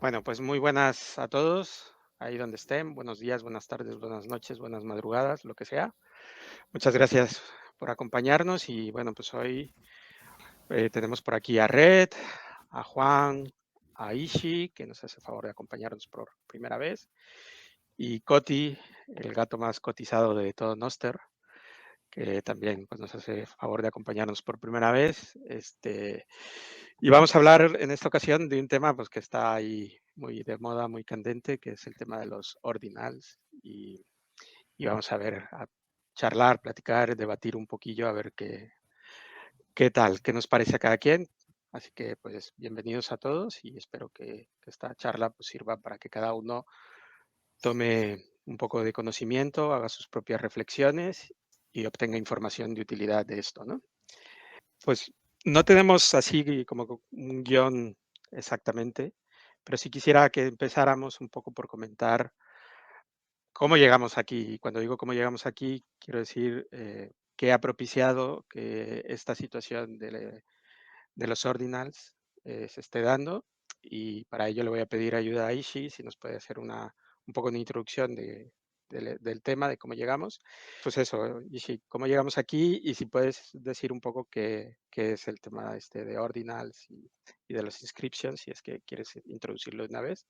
Bueno, pues muy buenas a todos, ahí donde estén. Buenos días, buenas tardes, buenas noches, buenas madrugadas, lo que sea. Muchas gracias por acompañarnos y bueno, pues hoy tenemos por aquí a Red, a Juan, a Ishi, que nos hace favor de acompañarnos por primera vez, y Coti, el gato más cotizado de todo Noster, que también pues, nos hace favor de acompañarnos por primera vez. Y vamos a hablar en esta ocasión de un tema pues, que está ahí muy de moda, muy candente, que es el tema de los ordinals. Y vamos a ver, a charlar, platicar, debatir un poquillo, a ver qué tal, qué nos parece a cada quien. Así que pues bienvenidos a todos y espero que esta charla pues, sirva para que cada uno tome un poco de conocimiento, haga sus propias reflexiones y obtenga información de utilidad de esto, ¿no? Pues no tenemos así como un guión exactamente, pero sí quisiera que empezáramos un poco por comentar cómo llegamos aquí. Y cuando digo cómo llegamos aquí, quiero decir qué ha propiciado que esta situación de los ordinals se esté dando. Y para ello le voy a pedir ayuda a Ishi, si nos puede hacer un poco de introducción del tema, de cómo llegamos. Pues eso, Ishi, cómo llegamos aquí y si puedes decir un poco qué es el tema este de ordinals y de los inscriptions, si es que quieres introducirlo de una vez.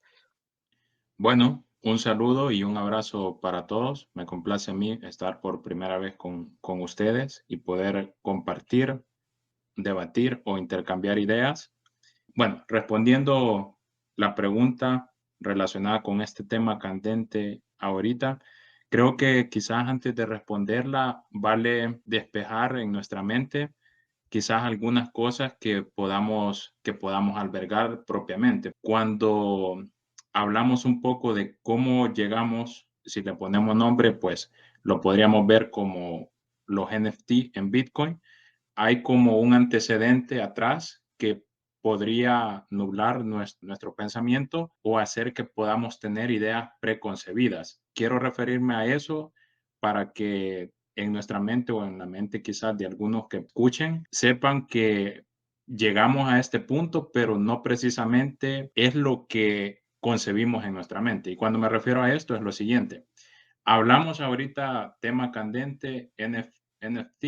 Bueno, un saludo y un abrazo para todos. Me complace a mí estar por primera vez con ustedes y poder compartir, debatir o intercambiar ideas. Bueno, respondiendo la pregunta relacionada con este tema candente ahorita, creo que quizás antes de responderla vale despejar en nuestra mente quizás algunas cosas que podamos albergar propiamente. Cuando hablamos un poco de cómo llegamos, si le ponemos nombre, pues lo podríamos ver como los NFT en Bitcoin. Hay como un antecedente atrás que podría nublar nuestro pensamiento o hacer que podamos tener ideas preconcebidas. Quiero referirme a eso para que en nuestra mente o en la mente quizás de algunos que escuchen, sepan que llegamos a este punto, pero no precisamente es lo que concebimos en nuestra mente. Y cuando me refiero a esto es lo siguiente. Hablamos ahorita tema candente NFT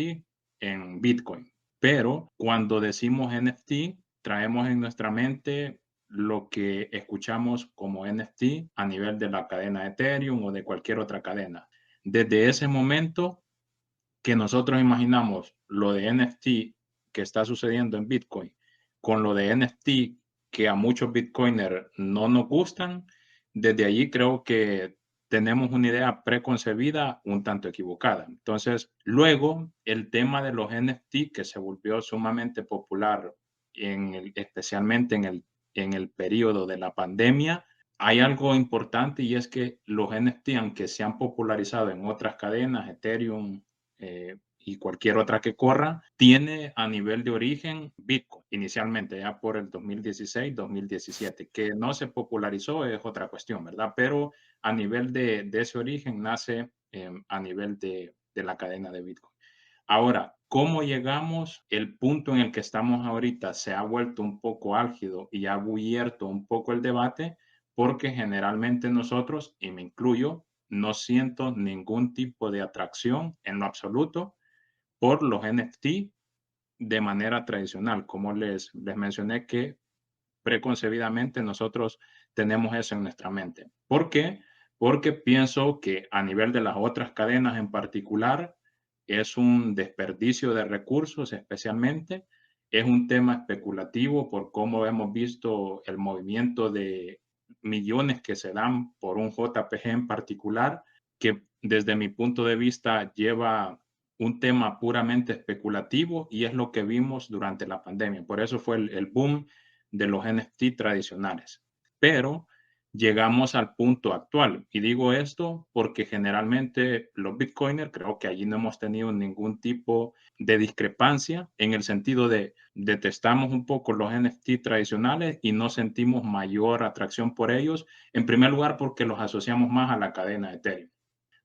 en Bitcoin, pero cuando decimos NFT, traemos en nuestra mente lo que escuchamos como NFT a nivel de la cadena Ethereum o de cualquier otra cadena. Desde ese momento que nosotros imaginamos lo de NFT que está sucediendo en Bitcoin con lo de NFT que a muchos Bitcoiners no nos gustan, desde allí creo que tenemos una idea preconcebida un tanto equivocada. Entonces, luego el tema de los NFT que se volvió sumamente popular, especialmente en el periodo de la pandemia, hay algo importante y es que los NFT, aunque se han popularizado en otras cadenas, Ethereum, y cualquier otra que corra, tiene a nivel de origen Bitcoin inicialmente, ya por el 2016, 2017, que no se popularizó es otra cuestión, ¿verdad? Pero a nivel de ese origen nace a nivel de la cadena de Bitcoin. Ahora, ¿cómo llegamos? El punto en el que estamos ahorita se ha vuelto un poco álgido y ha abierto un poco el debate porque generalmente nosotros, y me incluyo, no siento ningún tipo de atracción en lo absoluto por los NFT de manera tradicional, como les mencioné que preconcebidamente nosotros tenemos eso en nuestra mente. ¿Por qué? Porque pienso que a nivel de las otras cadenas en particular es un desperdicio de recursos, especialmente es un tema especulativo por cómo hemos visto el movimiento de millones que se dan por un JPG en particular, que desde mi punto de vista lleva un tema puramente especulativo y es lo que vimos durante la pandemia. Por eso fue el boom de los NFT tradicionales. Pero llegamos al punto actual. Y digo esto porque generalmente los Bitcoiners, creo que allí no hemos tenido ningún tipo de discrepancia en el sentido de detestamos un poco los NFT tradicionales y no sentimos mayor atracción por ellos. En primer lugar, porque los asociamos más a la cadena de Ethereum.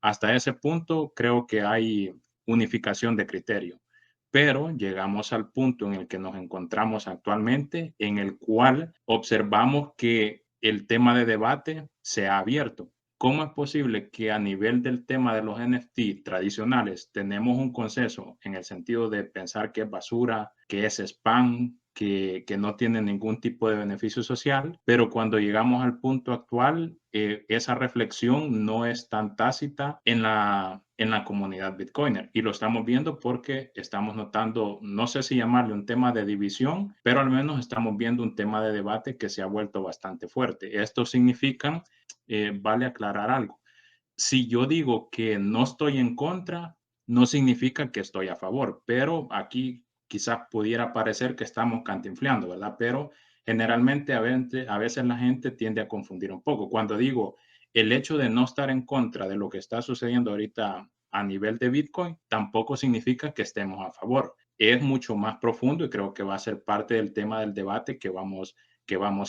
Hasta ese punto creo que hay unificación de criterio, pero llegamos al punto en el que nos encontramos actualmente, en el cual observamos que el tema de debate se ha abierto. ¿Cómo es posible que a nivel del tema de los NFT tradicionales tenemos un consenso en el sentido de pensar que es basura, que es spam, que no tiene ningún tipo de beneficio social, pero cuando llegamos al punto actual, esa reflexión no es tan tácita en la comunidad Bitcoiner? Y lo estamos viendo porque estamos notando, no sé si llamarle un tema de división, pero al menos estamos viendo un tema de debate que se ha vuelto bastante fuerte. Esto significa, vale aclarar algo, si yo digo que no estoy en contra, no significa que estoy a favor, pero aquí quizás pudiera parecer que estamos cantinfleando, ¿verdad? Pero generalmente a veces la gente tiende a confundir un poco. Cuando digo el hecho de no estar en contra de lo que está sucediendo ahorita a nivel de Bitcoin, tampoco significa que estemos a favor. Es mucho más profundo y creo que va a ser parte del tema del debate que vamos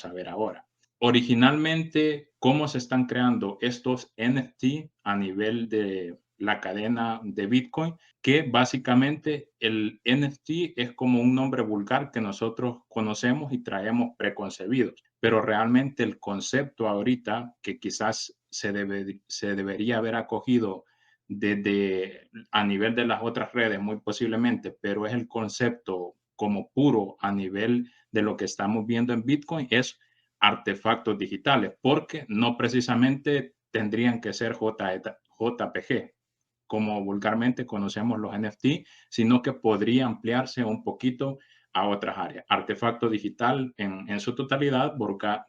a ver ahora. Originalmente, ¿cómo se están creando estos NFT a nivel de la cadena de Bitcoin? Que básicamente el NFT es como un nombre vulgar que nosotros conocemos y traemos preconcebidos, pero realmente el concepto ahorita que quizás se debería haber acogido desde a nivel de las otras redes, muy posiblemente, pero es el concepto como puro a nivel de lo que estamos viendo en Bitcoin, es artefactos digitales, porque no precisamente tendrían que ser JPG, como vulgarmente conocemos los NFT, sino que podría ampliarse un poquito a otras áreas. Artefacto digital en su totalidad,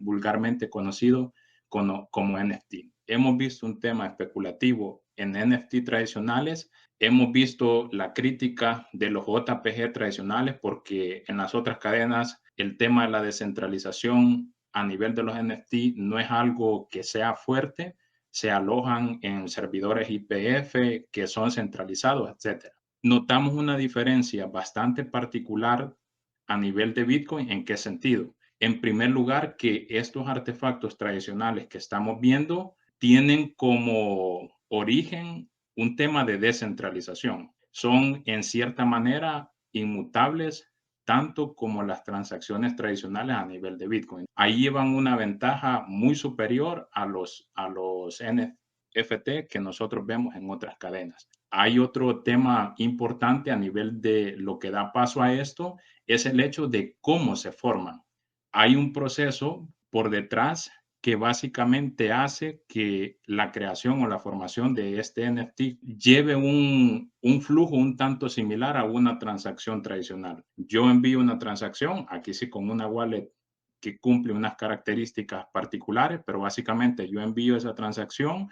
vulgarmente conocido como NFT. Hemos visto un tema especulativo en NFT tradicionales, hemos visto la crítica de los JPG tradicionales porque en las otras cadenas el tema de la descentralización a nivel de los NFT no es algo que sea fuerte, se alojan en servidores IPF que son centralizados, etcétera. Notamos una diferencia bastante particular a nivel de Bitcoin. ¿En qué sentido? En primer lugar, que estos artefactos tradicionales que estamos viendo tienen como origen un tema de descentralización. Son en cierta manera inmutables tanto como las transacciones tradicionales a nivel de Bitcoin. Ahí llevan una ventaja muy superior a los NFT que nosotros vemos en otras cadenas. Hay otro tema importante a nivel de lo que da paso a esto, es el hecho de cómo se forman. Hay un proceso por detrás que básicamente hace que la creación o la formación de este NFT lleve un flujo un tanto similar a una transacción tradicional. Yo envío una transacción, aquí sí con una wallet que cumple unas características particulares, pero básicamente yo envío esa transacción,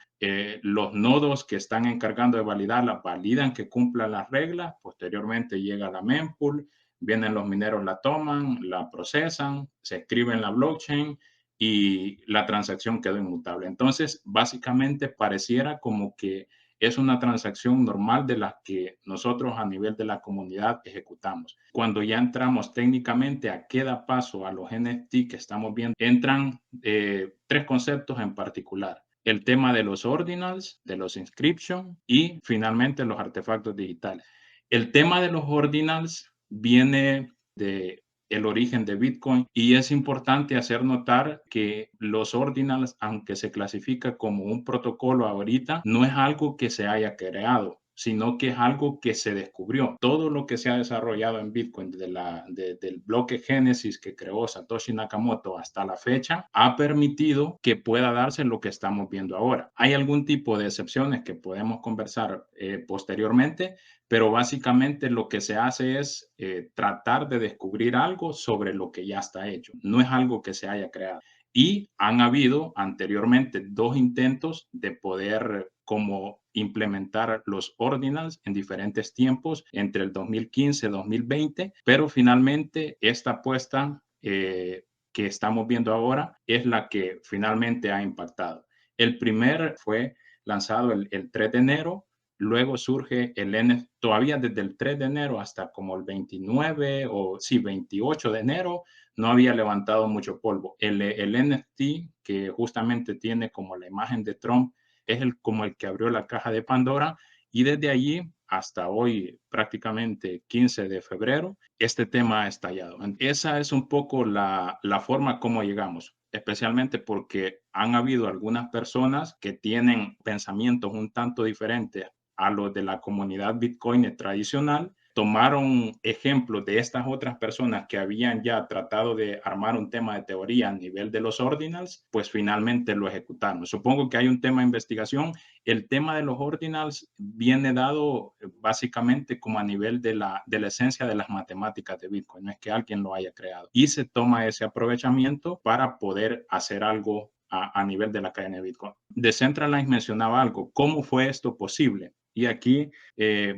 los nodos que están encargando de validarla validan que cumplan las reglas, posteriormente llega la mempool, vienen los mineros, la toman, la procesan, se escribe en la blockchain y la transacción quedó inmutable. Entonces, básicamente pareciera como que es una transacción normal de las que nosotros a nivel de la comunidad ejecutamos. Cuando ya entramos técnicamente a qué da paso a los NFT que estamos viendo, entran tres conceptos en particular. El tema de los ordinals, de los inscription y finalmente los artefactos digitales. El tema de los ordinals viene de el origen de Bitcoin y es importante hacer notar que los ordinals, aunque se clasifica como un protocolo ahorita, no es algo que se haya creado, sino que es algo que se descubrió. Todo lo que se ha desarrollado en Bitcoin del bloque Génesis que creó Satoshi Nakamoto hasta la fecha ha permitido que pueda darse lo que estamos viendo ahora. Hay algún tipo de excepciones que podemos conversar posteriormente, pero básicamente lo que se hace es tratar de descubrir algo sobre lo que ya está hecho. No es algo que se haya creado. Y han habido anteriormente dos intentos de poder como implementar los ordinals en diferentes tiempos entre el 2015 y 2020, pero finalmente esta apuesta que estamos viendo ahora es la que finalmente ha impactado. El primer fue lanzado el 3 de enero. Luego surge el NFT, todavía desde el 3 de enero hasta como el 29 o sí, 28 de enero, no había levantado mucho polvo. El NFT, que justamente tiene como la imagen de Trump, es como el que abrió la caja de Pandora y desde allí hasta hoy, prácticamente 15 de febrero, este tema ha estallado. Esa es un poco la forma como llegamos. especialmente porque han habido algunas personas que tienen pensamientos un tanto diferentes a los de la comunidad Bitcoin tradicional, tomaron ejemplos de estas otras personas que habían ya tratado de armar un tema de teoría a nivel de los ordinals, pues finalmente lo ejecutaron. Supongo que hay un tema de investigación. El tema de los ordinals viene dado básicamente como a nivel de la esencia de las matemáticas de Bitcoin, no es que alguien lo haya creado. Y se toma ese aprovechamiento para poder hacer algo a nivel de la cadena de Bitcoin. Decentraland mencionaba algo, ¿cómo fue esto posible? Y aquí,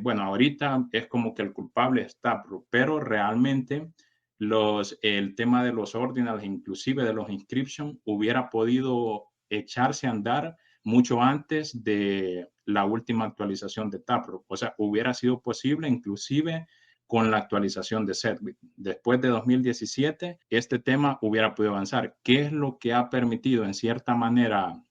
bueno, ahorita es como que el culpable es Taproot, pero realmente el tema de los ordinals, inclusive de los inscriptions, hubiera podido echarse a andar mucho antes de la última actualización de Taproot. O sea, hubiera sido posible inclusive con la actualización de Segwit. Después de 2017, este tema hubiera podido avanzar. ¿Qué es lo que ha permitido en cierta manera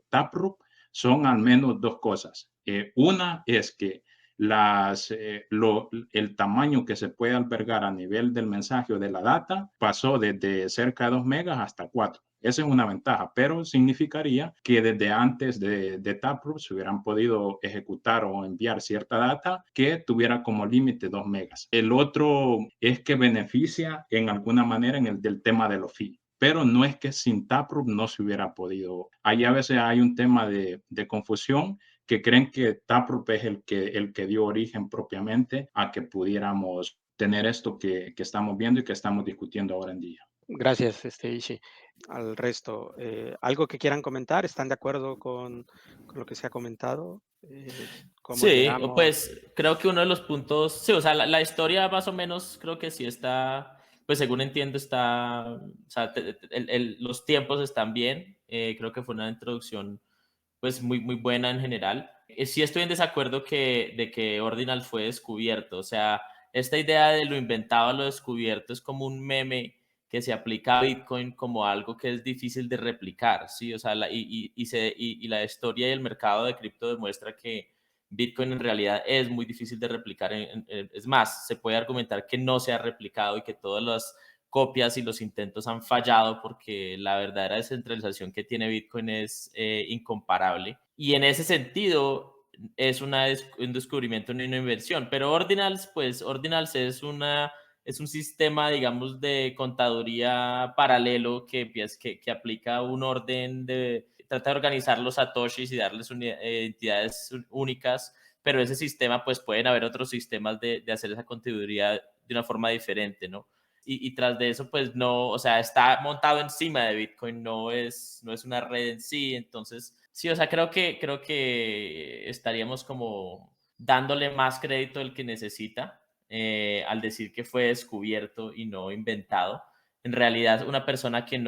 Taproot? Son al menos dos cosas. Una es que el tamaño que se puede albergar a nivel del mensaje o de la data pasó desde cerca de 2 megas hasta 4. Esa es una ventaja, pero significaría que desde antes de Taproot se hubieran podido ejecutar o enviar cierta data que tuviera como límite 2 megas. El otro es que beneficia en alguna manera en el del tema de los fees, pero no es que sin Taproot no se hubiera podido. Ahí a veces hay un tema de confusión, que creen que Taproot es el que dio origen propiamente a que pudiéramos tener esto que estamos viendo y que estamos discutiendo ahora en día. Gracias, Ishi. Al resto, ¿algo que quieran comentar? ¿Están de acuerdo con lo que se ha comentado? ¿Cómo Sí, llegamos? pues creo que uno de los puntos, sí, o sea, la historia más o menos creo que sí está, pues según entiendo está, o sea, los tiempos están bien, creo que fue una introducción pues muy buena en general. Sí estoy en desacuerdo de que Ordinal fue descubierto, o sea, esta idea de lo inventado a lo descubierto es como un meme que se aplica a Bitcoin como algo que es difícil de replicar, ¿sí? O sea, y la historia y el mercado de cripto demuestra que Bitcoin en realidad es muy difícil de replicar. Es más, se puede argumentar que no se ha replicado y que todas las copias y los intentos han fallado porque la verdadera descentralización que tiene Bitcoin es incomparable. Y en ese sentido es un descubrimiento, una inversión. Pero Ordinals, pues Ordinals es un sistema, digamos, de contaduría paralelo que aplica un orden trata de organizar los satoshis y darles entidades únicas, pero ese sistema, pues pueden haber otros sistemas de hacer esa contaduría de una forma diferente, ¿no? Y tras de eso, pues no, o sea, está montado encima de Bitcoin, no es una red en sí, entonces, sí, o sea, creo que estaríamos como dándole más crédito del que necesita al decir que fue descubierto y no inventado. En realidad, una persona que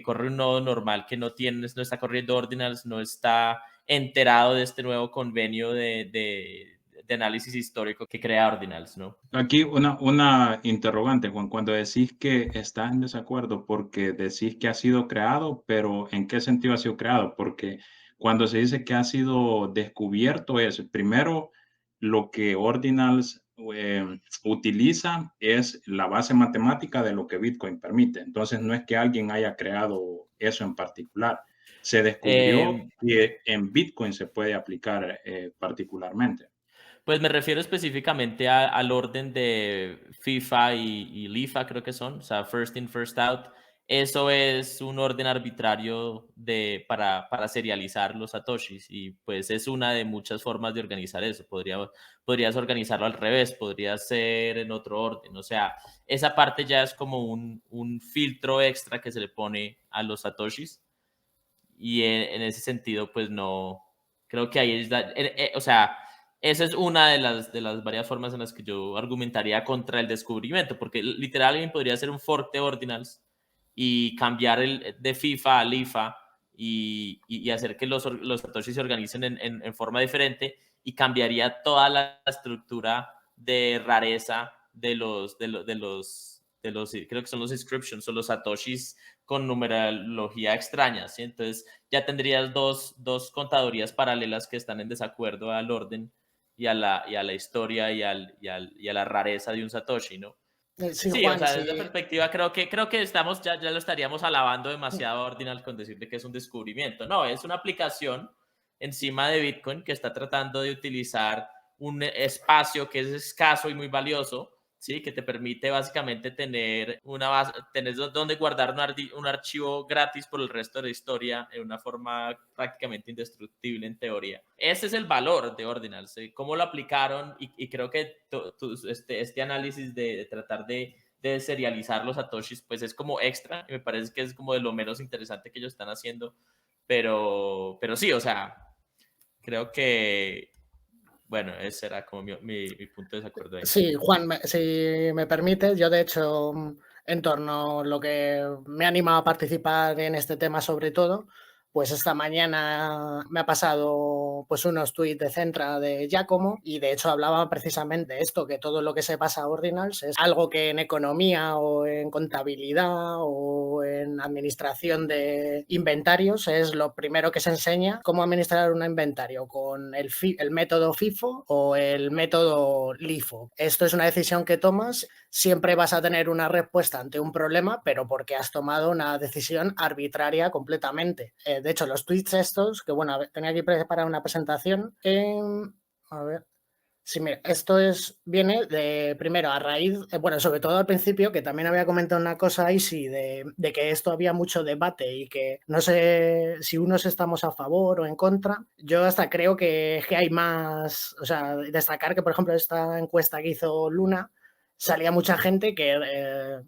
corre un nodo normal, que no está corriendo ordinals, no está enterado de este nuevo convenio de análisis histórico que crea ordinals, ¿no? Aquí una interrogante, Juan, cuando decís que estás en desacuerdo porque decís que ha sido creado, pero ¿en qué sentido ha sido creado? Porque cuando se dice que ha sido descubierto es, primero, lo que Ordinals utiliza es la base matemática de lo que Bitcoin permite. Entonces, no es que alguien haya creado eso en particular. Se descubrió Eh, que en Bitcoin se puede aplicar particularmente. Pues me refiero específicamente al orden de FIFA y LIFA, creo que son, o sea, first in, first out. Eso es un orden arbitrario para serializar los satoshis y pues es una de muchas formas de organizar eso. Podrías organizarlo al revés, podría ser en otro orden. O sea, esa parte ya es como un filtro extra que se le pone a los satoshis y en ese sentido, pues no, creo que ahí es, o sea, esa es una de las varias formas en las que yo argumentaría contra el descubrimiento, porque literal alguien podría hacer un fork de Ordinals y cambiar de FIFA a LIFA y hacer que los satoshis se organicen en forma diferente y cambiaría toda la estructura de rareza creo que son los inscriptions o los satoshis con numerología extraña, ¿sí? Entonces ya tendrías dos contadurías paralelas que están en desacuerdo al orden y a la historia y a la rareza de un Satoshi, ¿no? Sí, Sí, o Juan, sea, sí. desde esa perspectiva creo que estamos, ya lo estaríamos alabando demasiado a Ordinals con decirle que es un descubrimiento. No, es una aplicación encima de Bitcoin que está tratando de utilizar un espacio que es escaso y muy valioso, ¿sí? Que te permite básicamente tener una base, tener donde guardar un archivo gratis por el resto de la historia en una forma prácticamente indestructible en teoría. Ese es el valor de Ordinals, cómo lo aplicaron y creo que este análisis de tratar de serializar los satoshis pues es como extra y me parece que es como de lo menos interesante que ellos están haciendo, pero sí, o sea, creo que bueno, ese era como mi punto de desacuerdo ahí. Sí, Juan, si me permites, yo de hecho, en torno a lo que me ha animado a participar en este tema sobre todo, pues esta mañana me ha pasado pues unos tuits de Centra de Giacomo y de hecho hablaba precisamente de esto, que todo lo que se pasa a Ordinals es algo que en economía o en contabilidad o en administración de inventarios es lo primero que se enseña, cómo administrar un inventario con el método FIFO o el método LIFO. Esto es una decisión que tomas, siempre vas a tener una respuesta ante un problema, pero porque has tomado una decisión arbitraria completamente. De hecho, los tweets estos, que bueno, tenía aquí preparada una presentación, a ver. Sí, mira, viene de primero a raíz, bueno, sobre todo al principio, que también había comentado una cosa ahí, sí, de que esto había mucho debate y que no sé si unos estamos a favor o en contra. Yo hasta creo que hay más, o sea, destacar que, por ejemplo, esta encuesta que hizo Luna, salía mucha gente que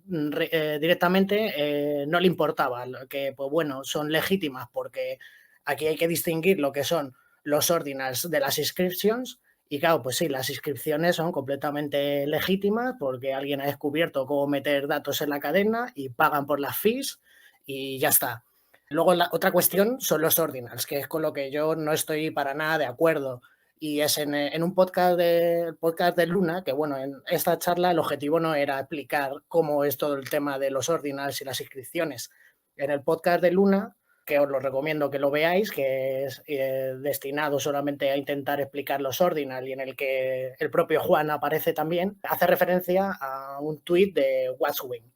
directamente no le importaba, que pues bueno, son legítimas porque aquí hay que distinguir lo que son los ordinals de las inscriptions. Y claro, pues sí, las inscripciones son completamente legítimas porque alguien ha descubierto cómo meter datos en la cadena y pagan por las fees y ya está. Luego la otra cuestión son los ordinals, que es con lo que yo no estoy para nada de acuerdo. Y es en un podcast de Luna, que bueno, en esta charla el objetivo no era explicar cómo es todo el tema de los ordinals y las inscripciones. En el podcast de Luna, que os lo recomiendo que lo veáis, que es destinado solamente a intentar explicar los ordinals y en el que el propio Juan aparece también, hace referencia a un tuit de Watchwing.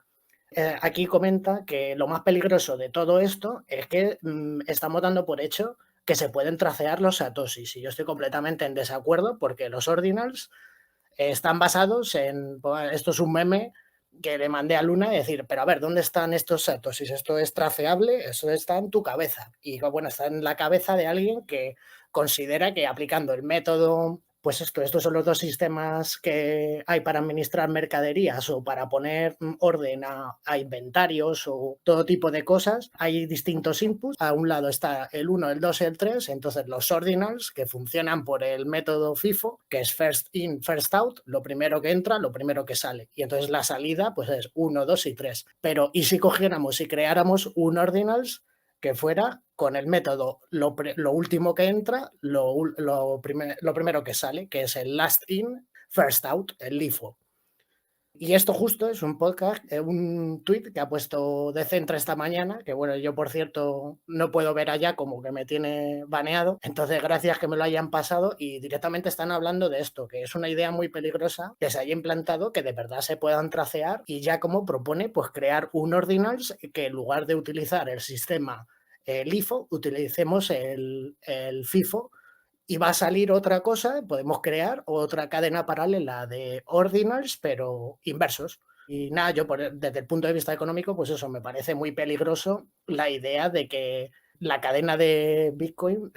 Aquí comenta que lo más peligroso de todo esto es que estamos dando por hecho que se pueden tracear los satoshis y yo estoy completamente en desacuerdo porque los ordinals están basados en, esto es un meme que le mandé a Luna y decir, pero a ver, ¿dónde están estos satoshis? Esto es traceable, eso está en tu cabeza. Y bueno, está en la cabeza de alguien que considera que aplicando el método, pues estos son los dos sistemas que hay para administrar mercaderías o para poner orden a inventarios o todo tipo de cosas. Hay distintos inputs. A un lado está el 1, el 2 y el 3. Entonces los ordinals que funcionan por el método FIFO, que es first in, first out, lo primero que entra, lo primero que sale. Y entonces la salida pues es 1, 2 y 3. Pero ¿y si cogiéramos y creáramos un ordinals que fuera con el método lo último que entra, lo primero que sale, que es el last in, first out, el LIFO? Y esto justo es un podcast, un tweet que ha puesto de Centra esta mañana, que bueno, yo por cierto no puedo ver allá como que me tiene baneado, entonces gracias que me lo hayan pasado y directamente están hablando de esto, que es una idea muy peligrosa que se haya implantado, que de verdad se puedan tracear y ya como propone pues crear un ordinals que en lugar de utilizar el sistema LIFO, utilicemos el FIFO y va a salir otra cosa, podemos crear otra cadena paralela de ordinals, pero inversos. Y nada, yo desde el punto de vista económico, pues eso, me parece muy peligroso la idea de que la cadena de Bitcoin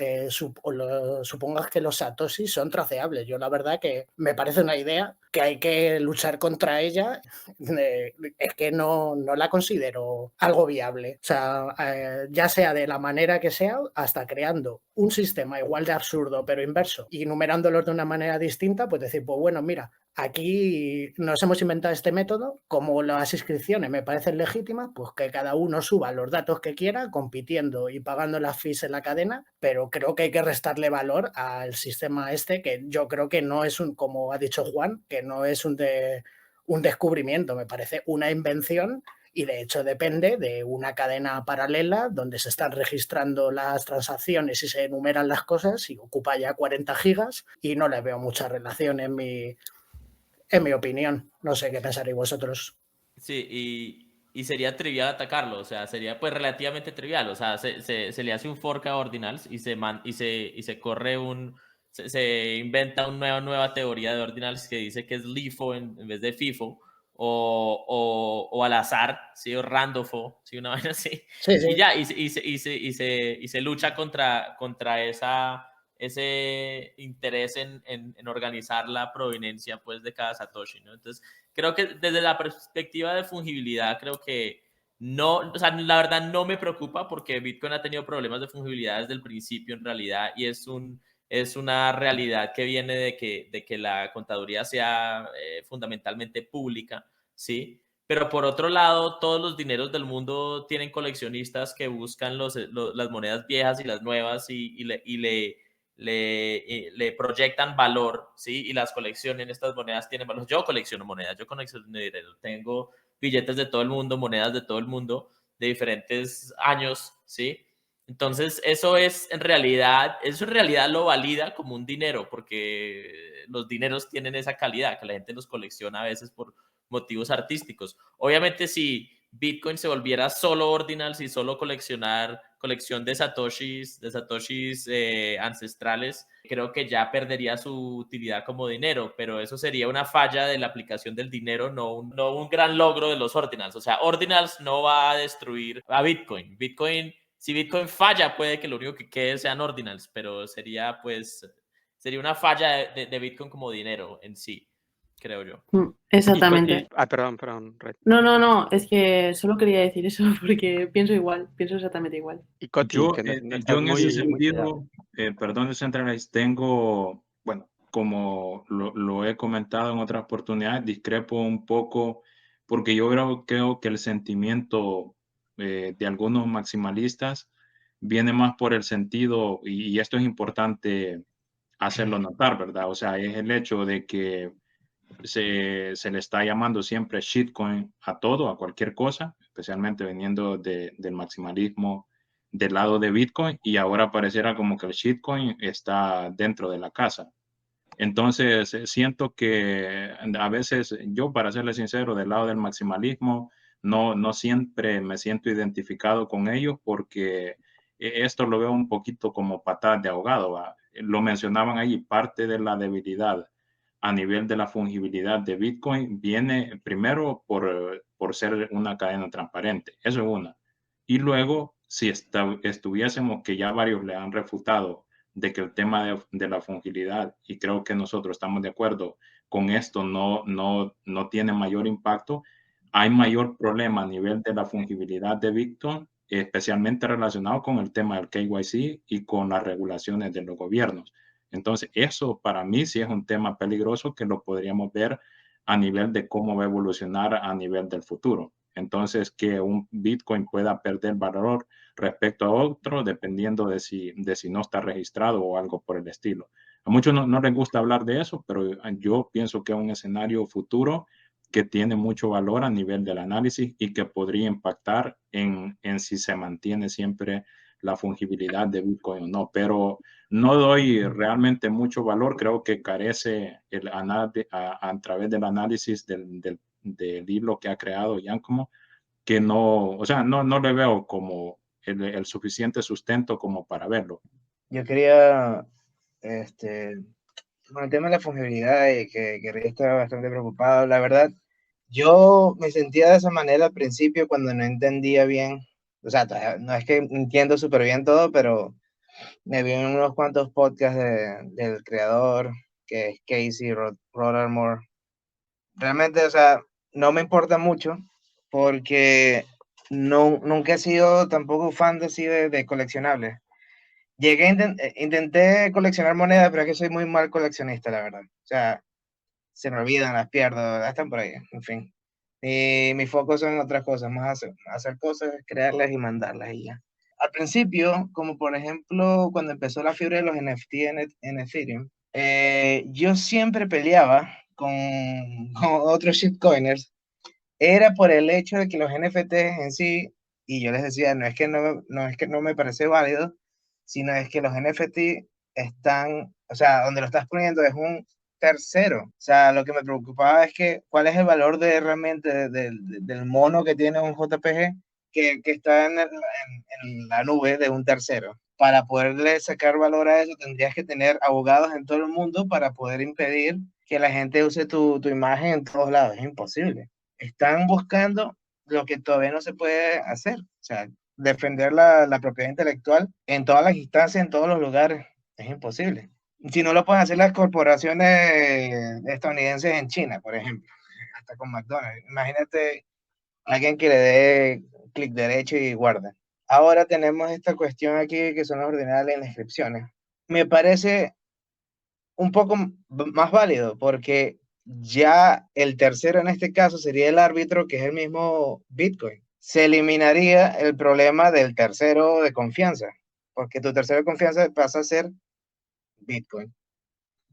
supongas que los satoshis son traceables. Yo la verdad que me parece una idea que hay que luchar contra ella. Es que no la considero algo viable. O sea, ya sea de la manera que sea, hasta creando un sistema igual de absurdo pero inverso y numerándolos de una manera distinta, pues decir, pues bueno, mira, aquí nos hemos inventado este método, como las inscripciones me parecen legítimas, pues que cada uno suba los datos que quiera, compitiendo y pagando las fees en la cadena, pero creo que hay que restarle valor al sistema este, que yo creo que no es como ha dicho Juan, que no es un descubrimiento, me parece una invención y de hecho depende de una cadena paralela donde se están registrando las transacciones y se enumeran las cosas y ocupa ya 40 gigas y no le veo mucha relación en mi opinión. No sé qué pensaréis vosotros. Sí, y sería trivial atacarlo, o sea, sería pues relativamente trivial, o sea, se le hace un fork a Ordinals y se corre se inventa una nueva teoría de Ordinals que dice que es LIFO en vez de FIFO, o al azar, ¿sí? O randofo, ¿sí? Una vaina así, Sí, y sí. ya, y se lucha contra ese interés en organizar la proveniencia pues de cada Satoshi, ¿no? Entonces, creo que desde la perspectiva de fungibilidad, creo que no, o sea, la verdad no me preocupa porque Bitcoin ha tenido problemas de fungibilidad desde el principio en realidad y es una realidad que viene de que la contaduría sea fundamentalmente pública, ¿sí? Pero por otro lado, todos los dineros del mundo tienen coleccionistas que buscan las monedas viejas y las nuevas le proyectan valor, ¿sí? Y las colecciones, estas monedas tienen valor. Yo colecciono monedas, yo colecciono dinero, tengo billetes de todo el mundo, monedas de todo el mundo, de diferentes años, ¿sí? Entonces, eso en realidad lo valida como un dinero, porque los dineros tienen esa calidad, que la gente los colecciona a veces por motivos artísticos. Obviamente, si Bitcoin se volviera solo ordinals y solo colección de satoshis ancestrales, creo que ya perdería su utilidad como dinero, pero eso sería una falla de la aplicación del dinero, no un gran logro de los ordinals. O sea, ordinals no va a destruir a Bitcoin. Si Bitcoin falla, puede que lo único que quede sean ordinals, pero sería una falla de Bitcoin como dinero en sí, creo yo. Y, Exactamente. perdón, Red. No, es que solo quería decir eso porque pienso igual, pienso exactamente igual. Y Coti, Yo, que no yo estás en ese muy callado. sentido, perdón, Centralize, tengo, bueno, como lo he comentado en otras oportunidades, discrepo un poco porque yo creo que el sentimiento de algunos maximalistas viene más por el sentido, y esto es importante hacerlo notar, ¿verdad? O sea, es el hecho de que se le está llamando siempre shitcoin a todo, a cualquier cosa, especialmente viniendo del maximalismo del lado de Bitcoin, y ahora pareciera como que el shitcoin está dentro de la casa. Entonces, siento que a veces yo, para serle sincero, del lado del maximalismo, no siempre me siento identificado con ellos porque esto lo veo un poquito como patadas de ahogado, ¿va? Lo mencionaban ahí, parte de la debilidad a nivel de la fungibilidad de Bitcoin viene primero por ser una cadena transparente, eso es una. Y luego, si estuviésemos, que ya varios le han refutado, de que el tema de la fungibilidad, y creo que nosotros estamos de acuerdo con esto, no tiene mayor impacto, hay mayor problema a nivel de la fungibilidad de Bitcoin, especialmente relacionado con el tema del KYC y con las regulaciones de los gobiernos. Entonces, eso para mí sí es un tema peligroso que lo podríamos ver a nivel de cómo va a evolucionar a nivel del futuro. Entonces, que un Bitcoin pueda perder valor respecto a otro, dependiendo de si no está registrado o algo por el estilo. A muchos no les gusta hablar de eso, pero yo pienso que es un escenario futuro que tiene mucho valor a nivel del análisis y que podría impactar en si se mantiene siempre la fungibilidad de Bitcoin o no. Pero no doy realmente mucho valor, creo que carece a través del análisis del libro que ha creado Giacomo, que no, o sea, no le veo como el suficiente sustento como para verlo. Yo quería, con el tema de la fungibilidad y que Rey estaba bastante preocupado, la verdad, yo me sentía de esa manera al principio cuando no entendía bien, o sea, no es que entiendo súper bien todo, pero me vi en unos cuantos podcasts del creador, que es Casey Rodarmore. Realmente, o sea, no me importa mucho porque nunca he sido tampoco fan de coleccionables. Intenté coleccionar monedas, pero es que soy muy mal coleccionista, la verdad. O sea, se me olvidan, las pierdo, están por ahí, en fin. Y mi foco son otras cosas, más hacer cosas, crearlas y mandarlas y ya. Al principio, como por ejemplo cuando empezó la fiebre de los NFT en Ethereum, yo siempre peleaba con otros shitcoiners, era por el hecho de que los NFTs en sí, y yo les decía, no es que no me parece válido, sino es que los NFT están, o sea, donde lo estás poniendo es tercero. O sea, lo que me preocupaba es que cuál es el valor de realmente del mono que tiene un JPG que está en la nube de un tercero. Para poderle sacar valor a eso, tendrías que tener abogados en todo el mundo para poder impedir que la gente use tu imagen en todos lados. Es imposible. Están buscando lo que todavía no se puede hacer. O sea, defender la propiedad intelectual en todas las instancias, en todos los lugares. Es imposible. Si no lo pueden hacer las corporaciones estadounidenses en China, por ejemplo, hasta con McDonald's. Imagínate alguien que le dé clic derecho y guarda. Ahora tenemos esta cuestión aquí que son los ordinales en las inscripciones. Me parece un poco más válido porque ya el tercero en este caso sería el árbitro, que es el mismo Bitcoin. Se eliminaría el problema del tercero de confianza, porque tu tercero de confianza pasa a ser Bitcoin.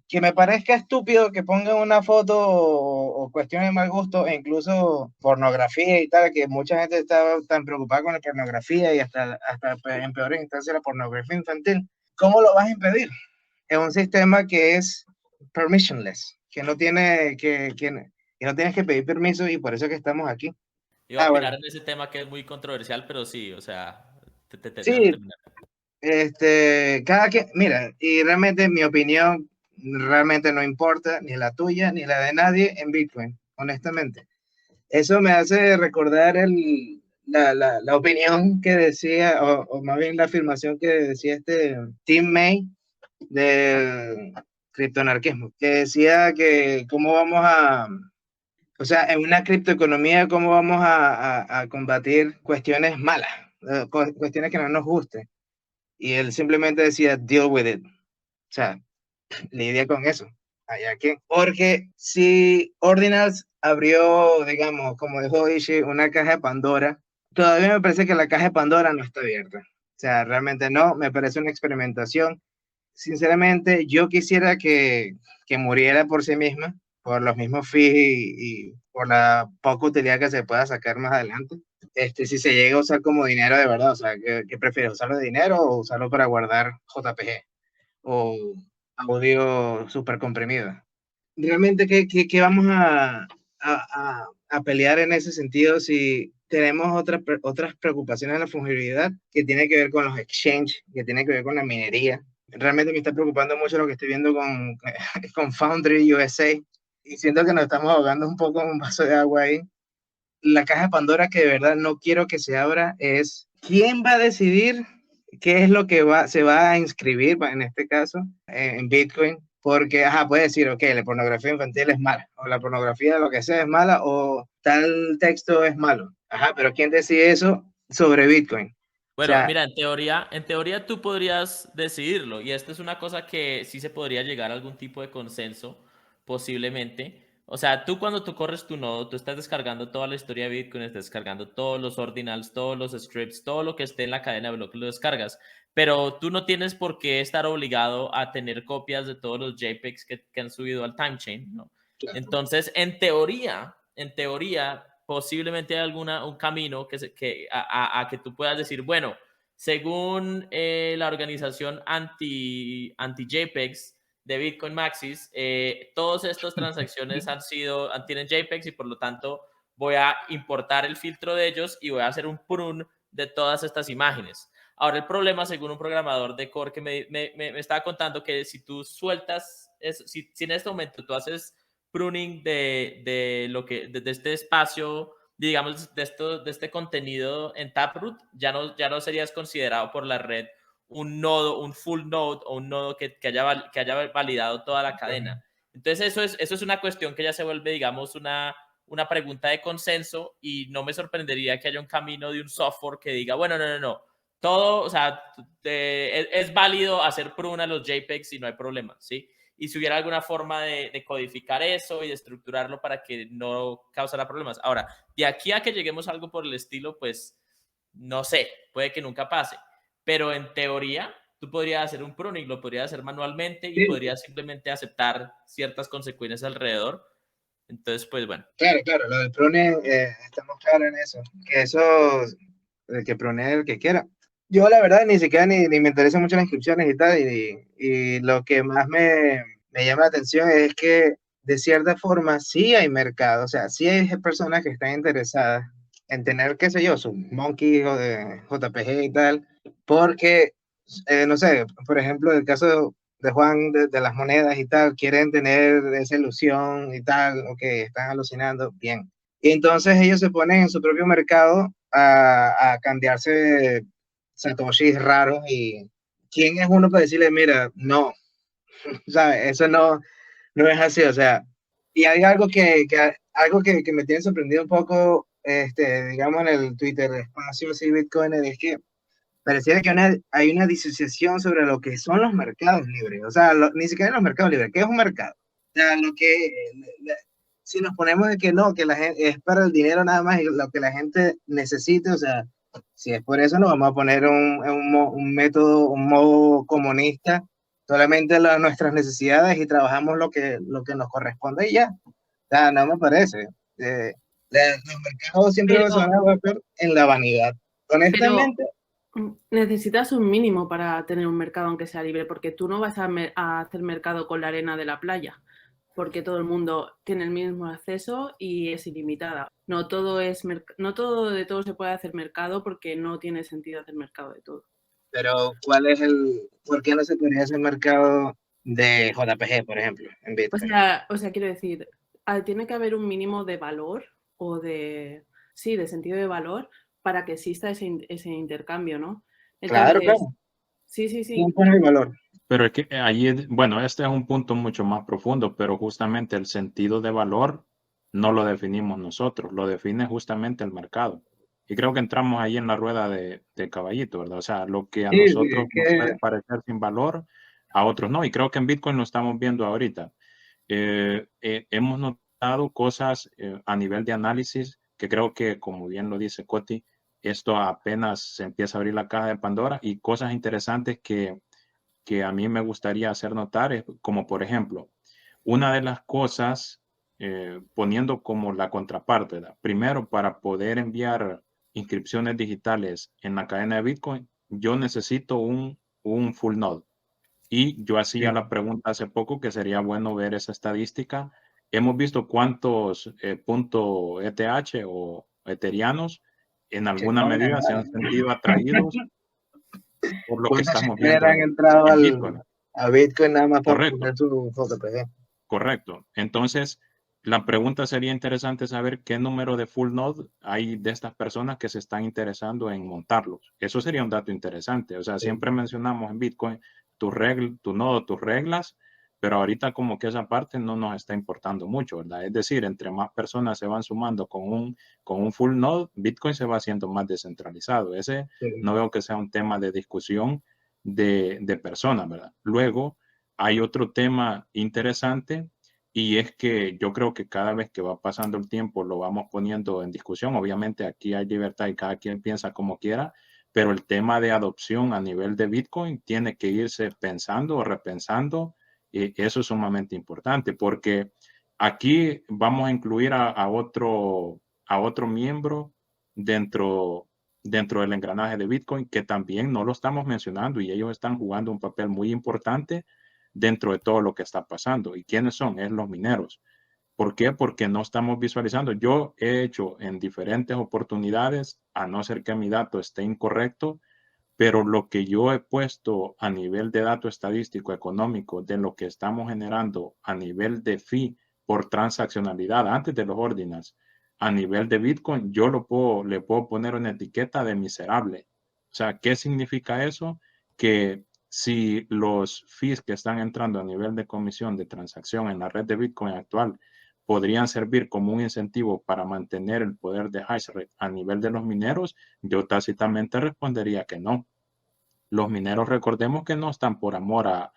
Que me parezca estúpido que pongan una foto o cuestiones de mal gusto e incluso pornografía y tal, que mucha gente está tan preocupada con la pornografía y hasta en peores instancias la pornografía infantil. ¿Cómo lo vas a impedir? Es un sistema que es permissionless, que no tiene que no tienes que pedir permiso y por eso es que estamos aquí. Iba a opinar bueno. en ese tema que es muy controversial, pero sí, o sea, Sí, mira, y realmente mi opinión realmente no importa, ni la tuya, ni la de nadie en Bitcoin, honestamente. Eso me hace recordar la opinión que decía, o más bien la afirmación que decía Tim May del criptoanarquismo, que decía que cómo vamos o sea, en una criptoeconomía, cómo vamos a combatir cuestiones malas, cuestiones que no nos gusten. Y él simplemente decía, deal with it. O sea, lidia con eso. Allá que, porque si Ordinals abrió, digamos, como dijo Ishi, una caja de Pandora, todavía me parece que la caja de Pandora no está abierta. O sea, realmente no, me parece una experimentación. Sinceramente, yo quisiera que muriera por sí misma, por los mismos fees y por la poca utilidad que se pueda sacar más adelante. Si se llega a usar como dinero de verdad, o sea, ¿qué prefieres, usarlo de dinero o usarlo para guardar JPG o audio súper comprimido? Realmente, ¿qué vamos a pelear en ese sentido si tenemos otras preocupaciones en la fungibilidad que tiene que ver con los exchanges, que tiene que ver con la minería? Realmente me está preocupando mucho lo que estoy viendo con Foundry USA y siento que nos estamos ahogando un poco en un vaso de agua ahí. La caja de Pandora que de verdad no quiero que se abra es quién va a decidir qué es lo que se va a inscribir, en este caso, en Bitcoin, porque, puede decir, ok, la pornografía infantil es mala, o la pornografía, lo que sea, es mala, o tal texto es malo. Pero ¿quién decide eso sobre Bitcoin? Bueno, O sea, mira, en teoría tú podrías decidirlo, y esto es una cosa que sí se podría llegar a algún tipo de consenso, posiblemente. O sea, tú cuando tú corres tu nodo, tú estás descargando toda la historia de Bitcoin, estás descargando todos los ordinals, todos los scripts, todo lo que esté en la cadena de bloques lo descargas, pero tú no tienes por qué estar obligado a tener copias de todos los JPEGs que han subido al time chain, ¿no? claro. Entonces, en teoría, posiblemente hay un camino a que tú puedas decir, bueno, según la organización anti-JPEGs de Bitcoin Maxis, todas estas transacciones tienen JPEGs y por lo tanto voy a importar el filtro de ellos y voy a hacer un prune de todas estas imágenes. Ahora, el problema, según un programador de core que me estaba contando, que si tú sueltas, si en este momento tú haces pruning de este espacio, digamos, de este contenido en Taproot, ya no serías considerado por la red un nodo, un full node o un nodo que haya validado toda la cadena. Entonces eso es una cuestión que ya se vuelve, digamos, una pregunta de consenso, y no me sorprendería que haya un camino de un software que diga, bueno, no, todo, o sea, es válido hacer prune a los JPEGs y no hay problema, ¿sí? Y si hubiera alguna forma de codificar eso y de estructurarlo para que no causara problemas. Ahora, de aquí a que lleguemos a algo por el estilo, pues no sé, puede que nunca pase. Pero en teoría, tú podrías hacer un pruning, lo podrías hacer manualmente y podrías simplemente aceptar ciertas consecuencias alrededor. Entonces, pues bueno. Claro, lo del pruning, estamos claros en eso. Que eso, el que prune el que quiera. Yo la verdad ni siquiera ni me interesan mucho las inscripciones y tal, y lo que más me me llama la atención es que de cierta forma sí hay mercado, o sea, sí hay personas que están interesadas en tener, qué sé yo, su Monkey o de JPG y tal, porque, no sé, por ejemplo, el caso de Juan de las monedas y tal, quieren tener esa ilusión y tal, ok, están alucinando, bien. Y entonces ellos se ponen en su propio mercado a cambiarse satoshis raros y ¿quién es uno para decirle, mira, no, ¿sabes? Eso no es así, o sea, y hay algo que me tiene sorprendido un poco, digamos, en el Twitter espacio así Bitcoin, es que pareciera que hay una disociación sobre lo que son los mercados libres, o sea, ni siquiera los mercados libres, ¿qué es un mercado? O sea, si nos ponemos de que no, que la gente es para el dinero nada más y lo que la gente necesite, o sea, si es por eso, no vamos a poner un método, un modo comunista, solamente nuestras necesidades y trabajamos lo que nos corresponde y ya. O sea, no me parece. Los mercados siempre Pero- se van a volver en la vanidad. Honestamente, Necesitas un mínimo para tener un mercado aunque sea libre, porque tú no vas a hacer mercado con la arena de la playa, porque todo el mundo tiene el mismo acceso y es ilimitada. No todo no todo de todo se puede hacer mercado porque no tiene sentido hacer mercado de todo. pero ¿por qué no se podría hacer mercado de JPG, por ejemplo, en Bitcoin? O sea, quiero decir, tiene que haber un mínimo de valor o sí, de sentido de valor para que exista ese intercambio, ¿no? Claro, Entonces, claro. sí, sí, sí. ¿Quién pone el valor? Pero es que allí, bueno, este es un punto mucho más profundo, pero justamente el sentido de valor no lo definimos nosotros, lo define justamente el mercado. Y creo que entramos ahí en la rueda de caballito, ¿verdad? O sea, lo que a Sí, sí, nosotros nos puede parecer sin valor, a otros no. Y creo que en Bitcoin lo estamos viendo ahorita. Hemos notado cosas a nivel de análisis que creo que, como bien lo dice Coti, esto apenas se empieza a abrir la caja de Pandora y cosas interesantes que a mí me gustaría hacer notar es como, por ejemplo, una de las cosas, poniendo como la contraparte, ¿verdad? Primero, para poder enviar inscripciones digitales en la cadena de Bitcoin, yo necesito un full node. Y yo hacía la pregunta hace poco que sería bueno ver esa estadística. Hemos visto cuántos .eth o eterianos en alguna medida se han sentido atraídos por lo que ¿Cuántos estamos siquiera viendo han entrado en Bitcoin. a Bitcoin nada más para Correcto, poner su JPG? correcto. Entonces, la pregunta sería interesante saber qué número de full node hay de estas personas que se están interesando en montarlos. Eso sería un dato interesante. O sea, siempre mencionamos en Bitcoin tu nodo, tus reglas, pero ahorita como que esa parte no nos está importando mucho, ¿verdad? Es decir, entre más personas se van sumando con un full node, Bitcoin se va haciendo más descentralizado. Ese no veo que sea un tema de discusión de personas, ¿verdad? Luego, hay otro tema interesante y es que yo creo que cada vez que va pasando el tiempo lo vamos poniendo en discusión. Obviamente aquí hay libertad y cada quien piensa como quiera, pero el tema de adopción a nivel de Bitcoin tiene que irse pensando o repensando. Y eso es sumamente importante porque aquí vamos a incluir a otro miembro dentro, dentro del engranaje de Bitcoin que también no lo estamos mencionando y ellos están jugando un papel muy importante dentro de todo lo que está pasando. ¿Y quiénes son? Es los mineros. ¿Por qué? Porque no estamos visualizando. Yo he hecho en diferentes oportunidades, a no ser que mi dato esté incorrecto, pero lo que yo he puesto a nivel de dato estadístico económico de lo que estamos generando a nivel de fee por transaccionalidad antes de los ordinals, a nivel de Bitcoin, yo le puedo poner una etiqueta de miserable. O sea, ¿qué significa eso? Que si los fees que están entrando a nivel de comisión de transacción en la red de Bitcoin actual podrían servir como un incentivo para mantener el poder de hash rate a nivel de los mineros, yo tácitamente respondería que no. Los mineros, recordemos que no están por amor a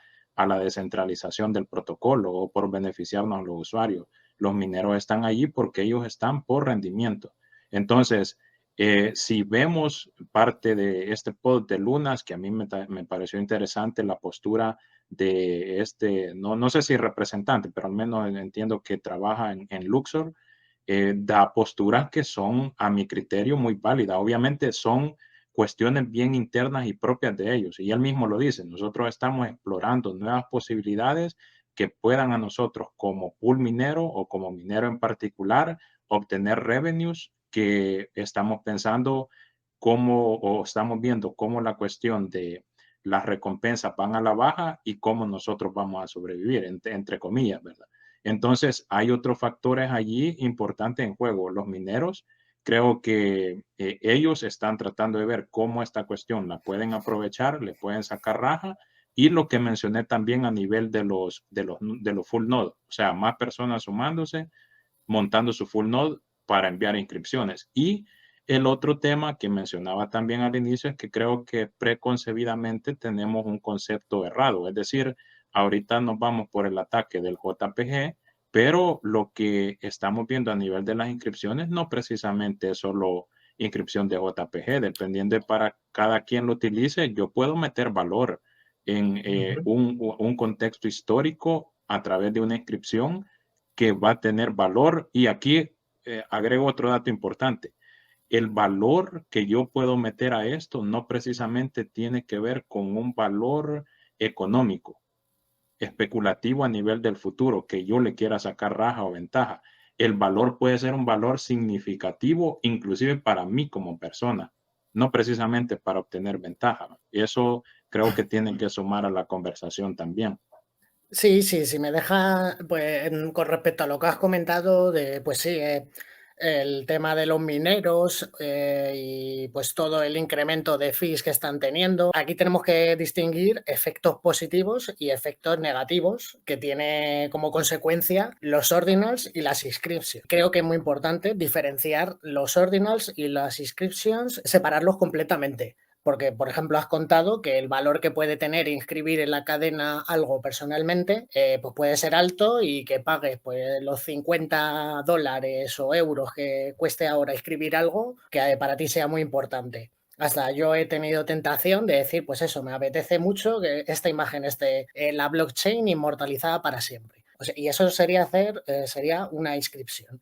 la descentralización del protocolo o por beneficiarnos a los usuarios. Los mineros están allí porque ellos están por rendimiento. Entonces, si vemos parte de este pod de Lunas, que a mí me pareció interesante la postura de no sé si representante, pero al menos entiendo que trabaja en Luxor, da posturas que son a mi criterio muy válidas. Obviamente son cuestiones bien internas y propias de ellos. Y él mismo lo dice, nosotros estamos explorando nuevas posibilidades que puedan a nosotros como pool minero o como minero en particular obtener revenues que estamos pensando cómo, o estamos viendo cómo la cuestión de las recompensas van a la baja y cómo nosotros vamos a sobrevivir, entre comillas, ¿verdad? Entonces, hay otros factores allí importantes en juego. Los mineros, creo que ellos están tratando de ver cómo esta cuestión la pueden aprovechar, le pueden sacar raja, y lo que mencioné también a nivel de los full node, o sea, más personas sumándose, montando su full node para enviar inscripciones. Y el otro tema que mencionaba también al inicio es que creo que preconcebidamente tenemos un concepto errado, es decir, ahorita nos vamos por el ataque del JPG, pero lo que estamos viendo a nivel de las inscripciones no precisamente es solo inscripción de JPG, dependiendo de para cada quien lo utilice, yo puedo meter valor en un contexto histórico a través de una inscripción que va a tener valor. Y aquí agrego otro dato importante. El valor que yo puedo meter a esto no precisamente tiene que ver con un valor económico, especulativo a nivel del futuro, que yo le quiera sacar raja o ventaja. El valor puede ser un valor significativo, inclusive para mí como persona, no precisamente para obtener ventaja. Y eso creo que tienen que sumar a la conversación también. Sí, si me deja, pues con respecto a lo que has comentado, pues sí, el tema de los mineros y pues todo el incremento de fees que están teniendo. Aquí tenemos que distinguir efectos positivos y efectos negativos que tiene como consecuencia los ordinals y las inscriptions. Creo que es muy importante diferenciar los ordinals y las inscriptions, separarlos completamente. Porque, por ejemplo, has contado que el valor que puede tener inscribir en la cadena algo personalmente, pues puede ser alto y que pagues pues, los $50 o euros que cueste ahora inscribir algo que para ti sea muy importante. Hasta yo he tenido tentación de decir, pues eso, me apetece mucho que esta imagen esté en la blockchain inmortalizada para siempre. O sea, y eso sería sería una inscripción.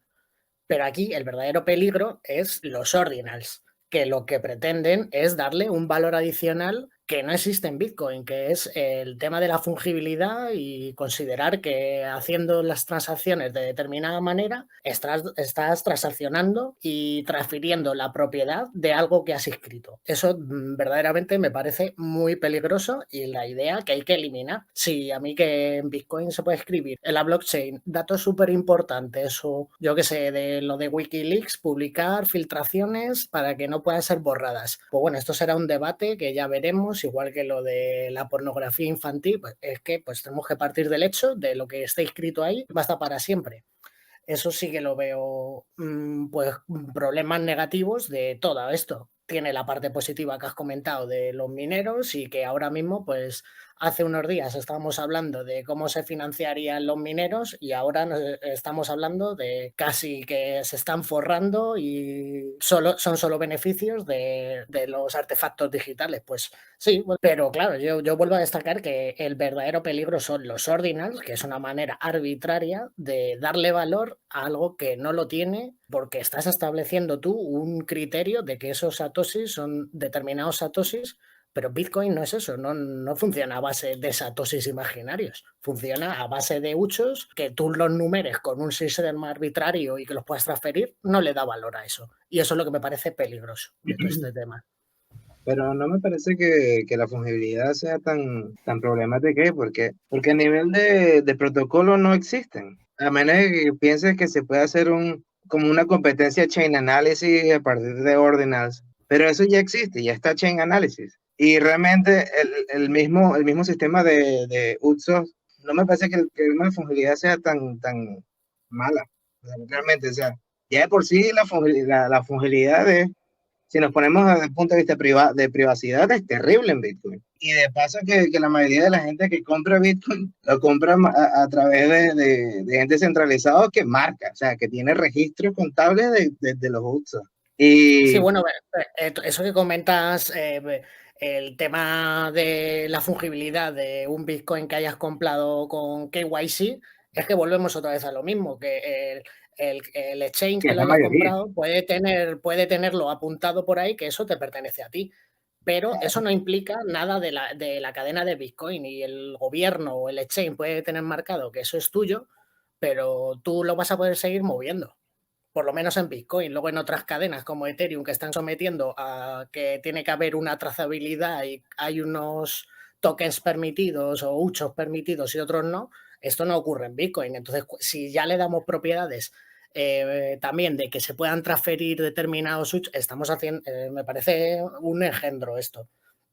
Pero aquí el verdadero peligro es los ordinals, que lo que pretenden es darle un valor adicional que no existe en Bitcoin, que es el tema de la fungibilidad y considerar que haciendo las transacciones de determinada manera estás transaccionando y transfiriendo la propiedad de algo que has escrito. Eso verdaderamente me parece muy peligroso y la idea que hay que eliminar. Sí, a mí que en Bitcoin se puede escribir en la blockchain datos súper importantes o yo qué sé, de lo de Wikileaks, publicar filtraciones para que no puedan ser borradas. Pues bueno, esto será un debate que ya veremos, igual que lo de la pornografía infantil, pues es que pues tenemos que partir del hecho de lo que esté escrito ahí va a estar para siempre. Eso sí que lo veo, pues problemas negativos de todo esto. Tiene la parte positiva que has comentado de los mineros y que ahora mismo, pues hace unos días estábamos hablando de cómo se financiarían los mineros y ahora estamos hablando de casi que se están forrando y son solo beneficios de los artefactos digitales. Pues sí, pero claro, yo vuelvo a destacar que el verdadero peligro son los ordinals, que es una manera arbitraria de darle valor a algo que no lo tiene porque estás estableciendo tú un criterio de que esos satoshis son determinados satoshis, pero Bitcoin no es eso, no funciona a base de satoshis imaginarios, funciona a base de huchos que tú los numeres con un sistema arbitrario y que los puedas transferir, no le da valor a eso. Y eso es lo que me parece peligroso de todo este tema. Pero no me parece que la fungibilidad sea tan problemática, porque a nivel de protocolo no existen. A menos que pienses que se puede hacer como una competencia chain analysis a partir de ordinals, pero eso ya existe, ya está chain analysis. Y realmente el mismo sistema de UTSOs, no me parece que una fungibilidad sea tan mala. Realmente, o sea, ya de por sí la fungibilidad si nos ponemos desde el punto de vista de privacidad, es terrible en Bitcoin. Y de paso que la mayoría de la gente que compra Bitcoin lo compra a través de entes centralizados que marca, o sea, que tiene registros contables de los usos. Sí, bueno, eso que comentas, el tema de la fungibilidad de un Bitcoin que hayas comprado con KYC, es que volvemos otra vez a lo mismo, que el exchange que lo hayas comprado puede tenerlo apuntado por ahí que eso te pertenece a ti. pero eso no implica nada de la cadena de Bitcoin, y el gobierno o el exchange puede tener marcado que eso es tuyo, pero tú lo vas a poder seguir moviendo, por lo menos en Bitcoin. Luego en otras cadenas como Ethereum, que están sometiendo a que tiene que haber una trazabilidad y hay unos tokens permitidos o muchos permitidos y otros no, esto no ocurre en Bitcoin. Entonces, si ya le damos propiedades también de que se puedan transferir determinados switch, estamos haciendo, me parece un engendro esto.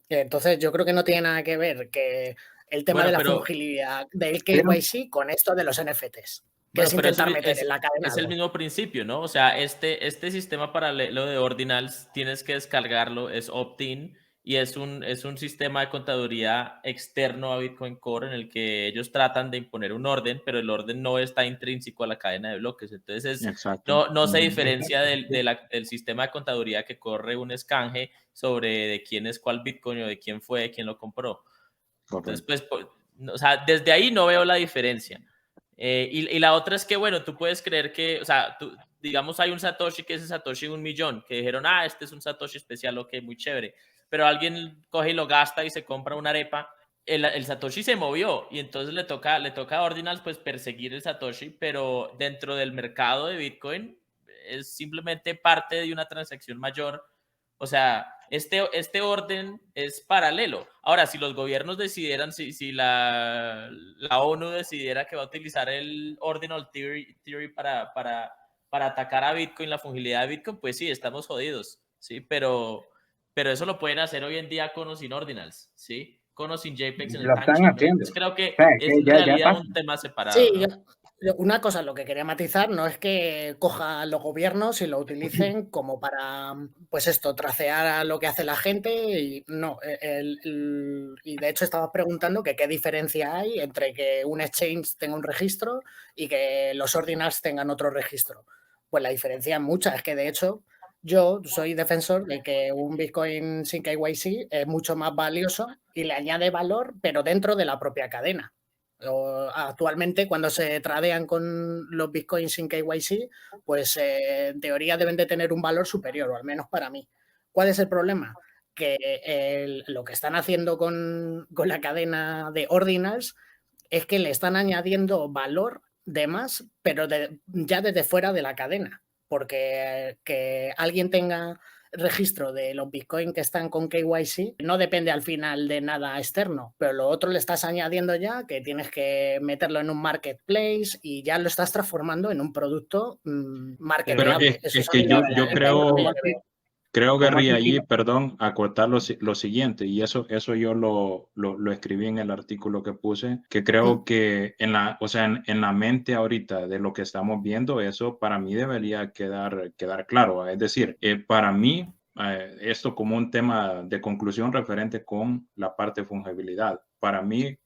Entonces, yo creo que no tiene nada que ver que el tema Bueno, de la pero fungibilidad del Pero- KYC con esto de los NFTs, que Bueno, es pero intentar meter en la cadena es el algo. mismo principio, ¿no? O sea, este sistema paralelo de ordinals tienes que descargarlo, es opt-in y es un sistema de contaduría externo a Bitcoin Core en el que ellos tratan de imponer un orden, pero el orden no está intrínseco a la cadena de bloques. Entonces, Exacto. no se Ujú. diferencia del sistema de contaduría que corre un escanje sobre de quién es cuál Bitcoin o de quién fue, quién lo compró. Entonces, Correcto. pues, o sea, desde ahí no veo la diferencia. Y la otra es que, bueno, tú puedes creer que, o sea, digamos, hay un Satoshi que es el Satoshi 1.000.000, que dijeron, este es un Satoshi especial, ok, muy chévere. Pero alguien coge y lo gasta y se compra una arepa. El Satoshi se movió y entonces le toca a Ordinals pues perseguir el Satoshi, pero dentro del mercado de Bitcoin es simplemente parte de una transacción mayor. O sea, este orden es paralelo. Ahora, si los gobiernos decidieran, si la ONU decidiera que va a utilizar el Ordinal Theory para atacar a Bitcoin, la fungibilidad de Bitcoin, pues sí, estamos jodidos, ¿sí? Pero eso lo pueden hacer hoy en día con o sin Ordinals, ¿sí? Con o sin JPEGs en el Lo están timesheet, ¿no? haciendo. Entonces creo que O sea, es que en ya realidad pasa. un tema separado, Sí, ¿no? una cosa, lo que quería matizar no es que cojan los gobiernos y lo utilicen como para, pues esto, tracear a lo que hace la gente, y no. Y de hecho estabas preguntando que qué diferencia hay entre que un exchange tenga un registro y que los ordinals tengan otro registro. Pues la diferencia es mucha, es que de hecho yo soy defensor de que un Bitcoin sin KYC es mucho más valioso y le añade valor, pero dentro de la propia cadena. Actualmente, cuando se tradean con los bitcoins sin KYC, pues en teoría deben de tener un valor superior, o al menos para mí. ¿Cuál es el problema? Que lo que están haciendo con la cadena de ordinals es que le están añadiendo valor de más, pero ya desde fuera de la cadena. Porque que alguien tenga registro de los Bitcoin que están con KYC no depende al final de nada externo, pero lo otro le estás añadiendo ya que tienes que meterlo en un marketplace y ya lo estás transformando en un producto Pero marketeable. Eso es es a mí que yo el creo, problema que veo. Querría allí, perdón, acotar lo siguiente, y eso yo lo escribí en el artículo que puse, que creo que o sea, en la mente ahorita de lo que estamos viendo, eso para mí debería quedar claro. Es decir, para mí, esto como un tema de conclusión referente con la parte de fungibilidad. Para mí,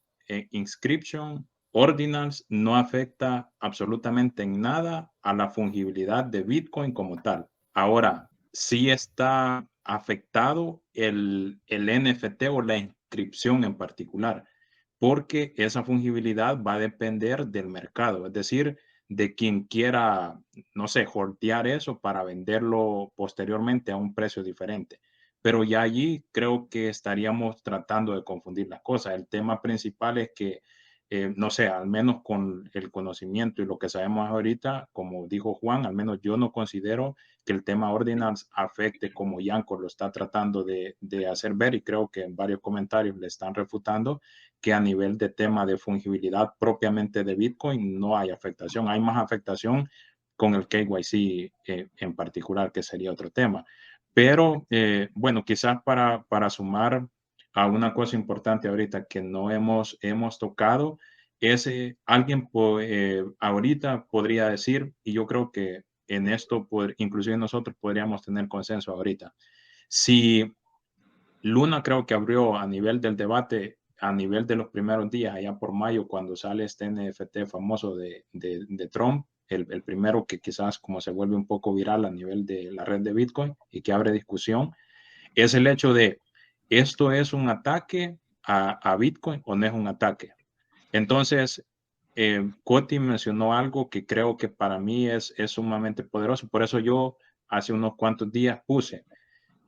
inscription, ordinals no afecta absolutamente en nada a la fungibilidad de Bitcoin como tal. Ahora, sí está afectado el NFT o la inscripción en particular, porque esa fungibilidad va a depender del mercado, es decir, de quien quiera, no sé, holdear eso para venderlo posteriormente a un precio diferente. Pero ya allí creo que estaríamos tratando de confundir las cosas. El tema principal es que, no sé, al menos con el conocimiento y lo que sabemos ahorita, como dijo Juan, al menos yo no considero que el tema ordinals afecte como Yanko lo está tratando de hacer ver, y creo que en varios comentarios le están refutando que a nivel de tema de fungibilidad propiamente de Bitcoin no hay afectación. Hay más afectación con el KYC en particular, que sería otro tema. Pero bueno, quizás para sumar a una cosa importante ahorita que no hemos tocado, es alguien ahorita podría decir, y yo creo que en esto inclusive nosotros podríamos tener consenso ahorita. Si Luna creo que abrió a nivel del debate, a nivel de los primeros días, allá por mayo, cuando sale este NFT famoso de Trump, el primero que quizás como se vuelve un poco viral a nivel de la red de Bitcoin y que abre discusión, es el hecho de, ¿esto es un ataque a Bitcoin o no es un ataque? Entonces, Coti mencionó algo que creo que para mí es sumamente poderoso. Por eso yo hace unos cuantos días puse,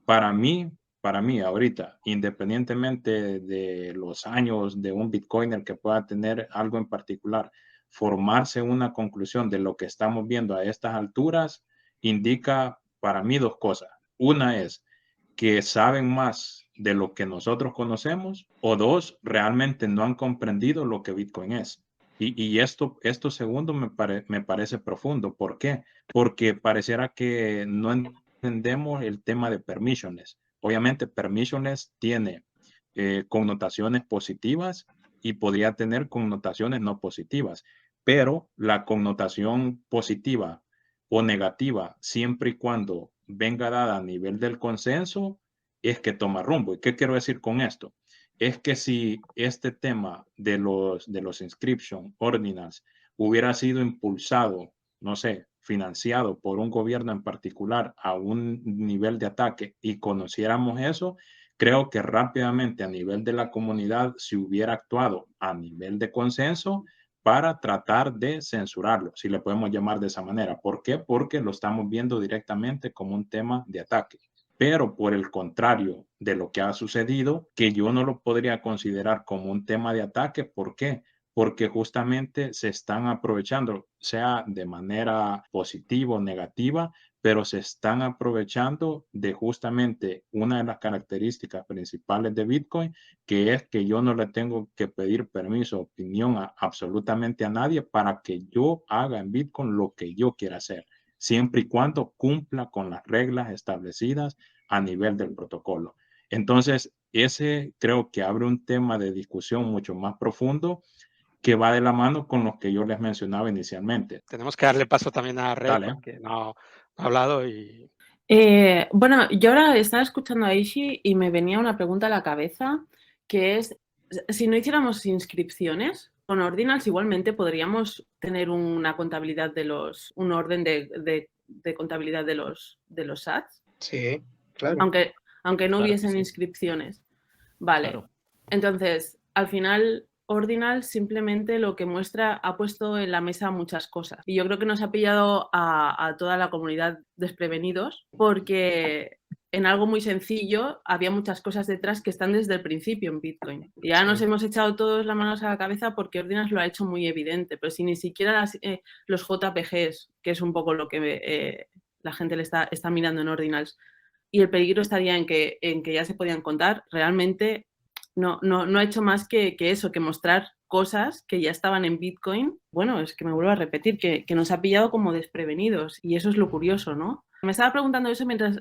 para mí, para mí ahorita, independientemente de los años de un Bitcoiner que pueda tener algo en particular, formarse una conclusión de lo que estamos viendo a estas alturas indica para mí dos cosas. Una es que saben más de lo que nosotros conocemos, o dos, realmente no han comprendido lo que Bitcoin es. Y esto segundo me parece profundo. ¿Por qué? Porque pareciera que no entendemos el tema de permissionless. Obviamente, permissionless tiene connotaciones positivas y podría tener connotaciones no positivas, pero la connotación positiva o negativa, siempre y cuando venga dada a nivel del consenso, es que toma rumbo. ¿Y qué quiero decir con esto? Es que si este tema de los inscription ordinals hubiera sido impulsado, no sé, financiado por un gobierno en particular a un nivel de ataque y conociéramos eso, creo que rápidamente a nivel de la comunidad se hubiera actuado a nivel de consenso para tratar de censurarlo, si le podemos llamar de esa manera. ¿Por qué? Porque lo estamos viendo directamente como un tema de ataque. Pero por el contrario de lo que ha sucedido, que yo no lo podría considerar como un tema de ataque. ¿Por qué? Porque justamente se están aprovechando, sea de manera positiva o negativa, pero se están aprovechando de justamente una de las características principales de Bitcoin, que es que yo no le tengo que pedir permiso, opinión absolutamente a nadie para que yo haga en Bitcoin lo que yo quiera hacer, siempre y cuando cumpla con las reglas establecidas a nivel del protocolo. Entonces, ese creo que abre un tema de discusión mucho más profundo que va de la mano con lo que yo les mencionaba inicialmente. Tenemos que darle paso también a Red, Dale. porque no ha hablado y... Bueno, yo ahora estaba escuchando a Ishi y me venía una pregunta a la cabeza, que es, si no hiciéramos inscripciones, con Ordinals igualmente podríamos tener una contabilidad un orden de contabilidad de los sats, Sí, claro. aunque no Claro que hubiesen sí. inscripciones. Vale. Claro. Entonces, al final, Ordinal simplemente lo que muestra, ha puesto en la mesa muchas cosas. Y yo creo que nos ha pillado a toda la comunidad desprevenidos, porque en algo muy sencillo había muchas cosas detrás que están desde el principio en Bitcoin. Y ya Sí. nos hemos echado todos las manos a la cabeza porque Ordinals lo ha hecho muy evidente, pero si ni siquiera los JPGs, que es un poco lo que la gente le está mirando en Ordinals, y el peligro estaría en que ya se podían contar, realmente no ha hecho más que eso, que mostrar cosas que ya estaban en Bitcoin. Bueno, es que me vuelvo a repetir, que nos ha pillado como desprevenidos y eso es lo curioso, ¿no? Me estaba preguntando eso mientras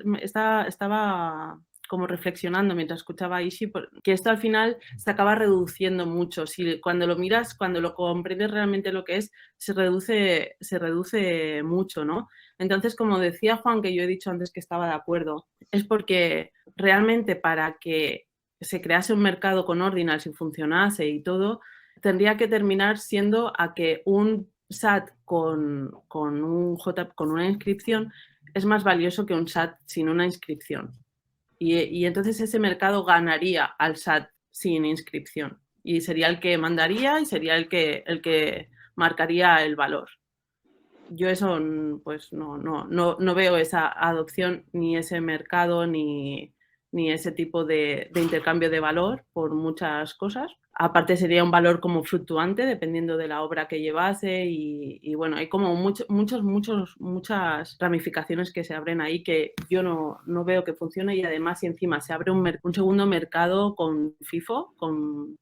estaba como reflexionando mientras escuchaba a Ishi, que esto al final se acaba reduciendo mucho. Si cuando lo miras, cuando lo comprendes realmente lo que es, se reduce mucho, ¿no? Entonces, como decía Juan, que yo he dicho antes que estaba de acuerdo, es porque realmente para que se crease un mercado con Ordinals y funcionase y todo, tendría que terminar siendo a que un SAT con una inscripción es más valioso que un SAT sin una inscripción. Y entonces ese mercado ganaría al SAT sin inscripción. Y sería el que mandaría y sería el que marcaría el valor. Yo eso pues no veo esa adopción, ni ese mercado, ni ese tipo de intercambio de valor por muchas cosas. Aparte sería un valor como fluctuante dependiendo de la obra que llevase y bueno, hay como muchas ramificaciones que se abren ahí que yo no veo que funcione y además si encima se abre un segundo mercado con FIFO,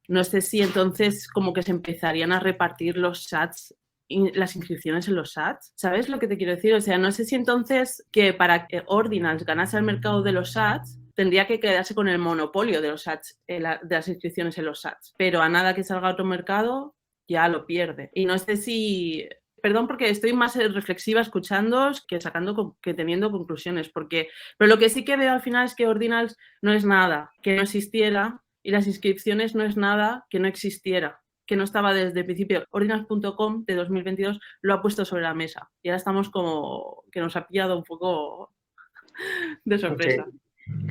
no sé si entonces como que se empezarían a repartir los SATs, las inscripciones en los SATs. ¿Sabes lo que te quiero decir? O sea, no sé si entonces que para que Ordinals ganase el mercado de los SATs tendría que quedarse con el monopolio de los SATs, de las inscripciones en los SATs. Pero a nada que salga a otro mercado, ya lo pierde. Y no sé si... Perdón porque estoy más reflexiva escuchándoos que teniendo conclusiones. Pero lo que sí que veo al final es que Ordinals no es nada que no existiera y las inscripciones no es nada que no existiera, que no estaba desde el principio. Ordinals.com de 2022 lo ha puesto sobre la mesa. Y ahora estamos como que nos ha pillado un poco de sorpresa. Okay.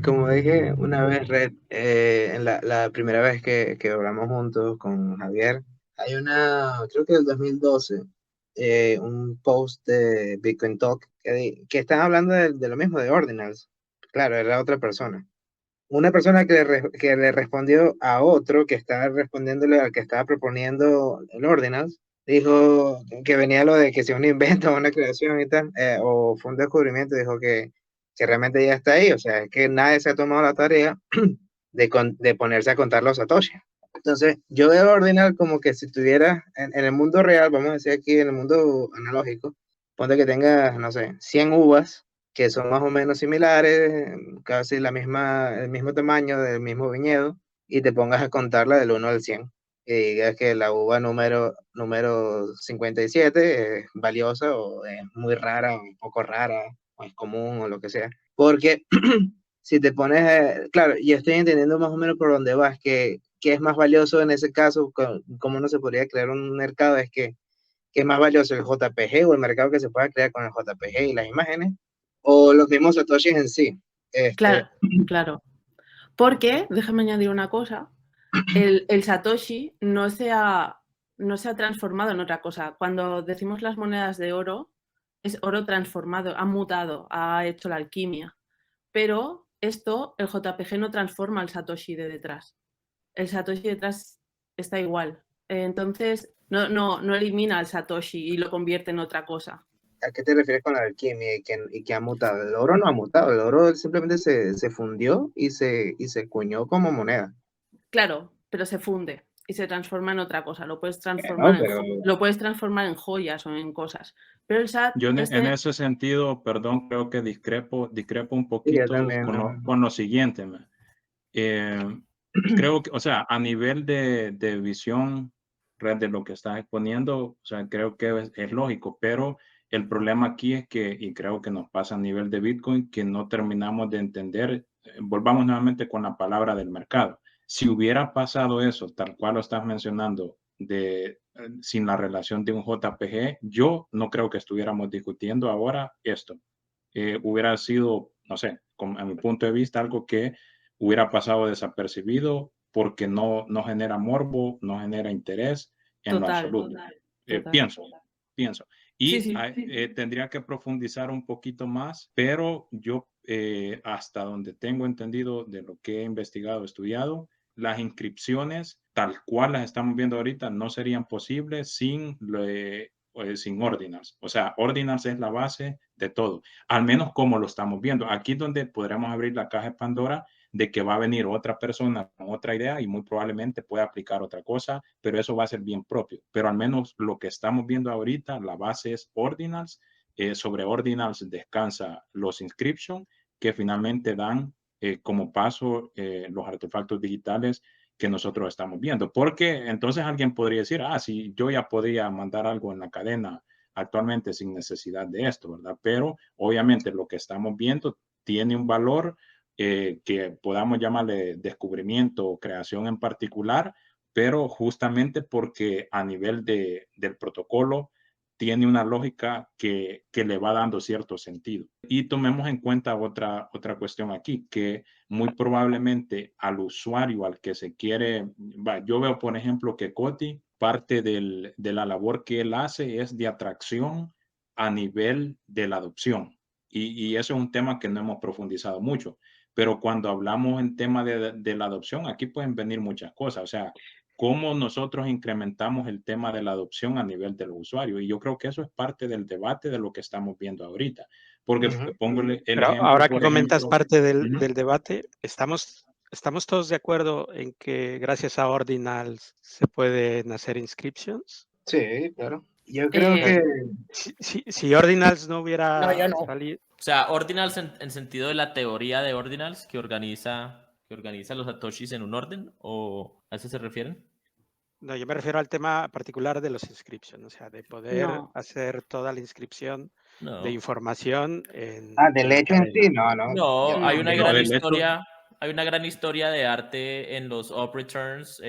Como dije una vez, Red, en la primera vez que hablamos juntos con Javier, hay creo que del 2012, un post de Bitcoin Talk que están hablando de lo mismo, de Ordinals. Claro, era otra persona. una persona que le respondió a otro que estaba respondiéndole al que estaba proponiendo el Ordinals, dijo que venía lo de que si un invento o una creación y tal, o fue un descubrimiento, dijo que realmente ya está ahí, o sea, es que nadie se ha tomado la tarea de ponerse a contar los satoshi. Entonces, yo veo Ordinal como que si tuviera en el mundo real, vamos a decir aquí en el mundo analógico, ponte que tengas, no sé, 100 uvas, que son más o menos similares, casi el mismo tamaño del mismo viñedo, y te pongas a contarla del 1 al 100. Y digas que la uva número 57 es valiosa o es muy rara, o un poco rara, o es común o lo que sea. Porque si te pones, claro, y estoy entendiendo más o menos por dónde vas, que es más valioso en ese caso, cómo no se podría crear un mercado, es que es más valioso el JPG o el mercado que se pueda crear con el JPG y las imágenes, o los mismos satoshis en sí. Claro, claro. Porque, déjame añadir una cosa, el Satoshi no se ha transformado en otra cosa. Cuando decimos las monedas de oro, es oro transformado, ha mutado, ha hecho la alquimia. Pero esto, el JPG no transforma el Satoshi de detrás. El Satoshi detrás está igual. Entonces, no elimina el Satoshi y lo convierte en otra cosa. ¿A qué te refieres con la alquimia y que ha mutado? El oro no ha mutado, el oro simplemente se fundió y se acuñó como moneda. Claro, pero se funde y se transforma en otra cosa. Lo puedes Bueno, transformar en joyas o en cosas. Pero el SAT... Yo en ese sentido, perdón, creo que discrepo un poquito también, con lo siguiente. Creo que, o sea, a nivel de visión red de lo que estás exponiendo, o sea, creo que es lógico, pero el problema aquí es que, y creo que nos pasa a nivel de Bitcoin, que no terminamos de entender, volvamos nuevamente con la palabra del mercado. Si hubiera pasado eso, tal cual lo estás mencionando, sin la relación de un JPG, yo no creo que estuviéramos discutiendo ahora esto. Hubiera sido, no sé, a mi punto de vista, algo que hubiera pasado desapercibido porque no genera morbo, no genera interés en lo absoluto. Pienso. Y Sí. tendría que profundizar un poquito más, pero yo hasta donde tengo entendido de lo que he investigado, estudiado, las inscripciones tal cual las estamos viendo ahorita no serían posibles sin ordinals. O sea, ordinals es la base de todo, al menos como lo estamos viendo. Aquí es donde podremos abrir la caja de Pandora de que va a venir otra persona con otra idea y muy probablemente pueda aplicar otra cosa, pero eso va a ser bien propio. Pero al menos lo que estamos viendo ahorita, la base es ordinals. Sobre ordinals descansa los inscription que finalmente dan como paso los artefactos digitales que nosotros estamos viendo. Porque entonces alguien podría decir, si yo ya podría mandar algo en la cadena actualmente sin necesidad de esto, ¿verdad? Pero obviamente lo que estamos viendo tiene un valor que podamos llamarle descubrimiento o creación en particular, pero justamente porque a nivel del protocolo tiene una lógica que le va dando cierto sentido. Y tomemos en cuenta otra cuestión aquí, que muy probablemente al usuario al que se quiere, yo veo por ejemplo que Coti, parte de la labor que él hace es de atracción a nivel de la adopción. Y eso es un tema que no hemos profundizado mucho. Pero cuando hablamos en tema de la adopción, aquí pueden venir muchas cosas. O sea, cómo nosotros incrementamos el tema de la adopción a nivel de los usuarios. Y yo creo que eso es parte del debate de lo que estamos viendo ahorita. Porque pongo el ejemplo. Ahora que comentas parte del debate, ¿estamos todos de acuerdo en que gracias a Ordinals se pueden hacer inscriptions? Sí, claro. Yo creo que... Si Ordinals no hubiera yo no. salido... O sea, Ordinals en sentido de la teoría de Ordinals que organiza los satoshis en un orden, ¿o a eso se refieren? No, yo me refiero al tema particular de los inscriptions, o sea, de poder hacer toda la inscripción de información en... del hecho en sí, no. No, hay una gran historia. Hay una gran historia de arte en los op returns,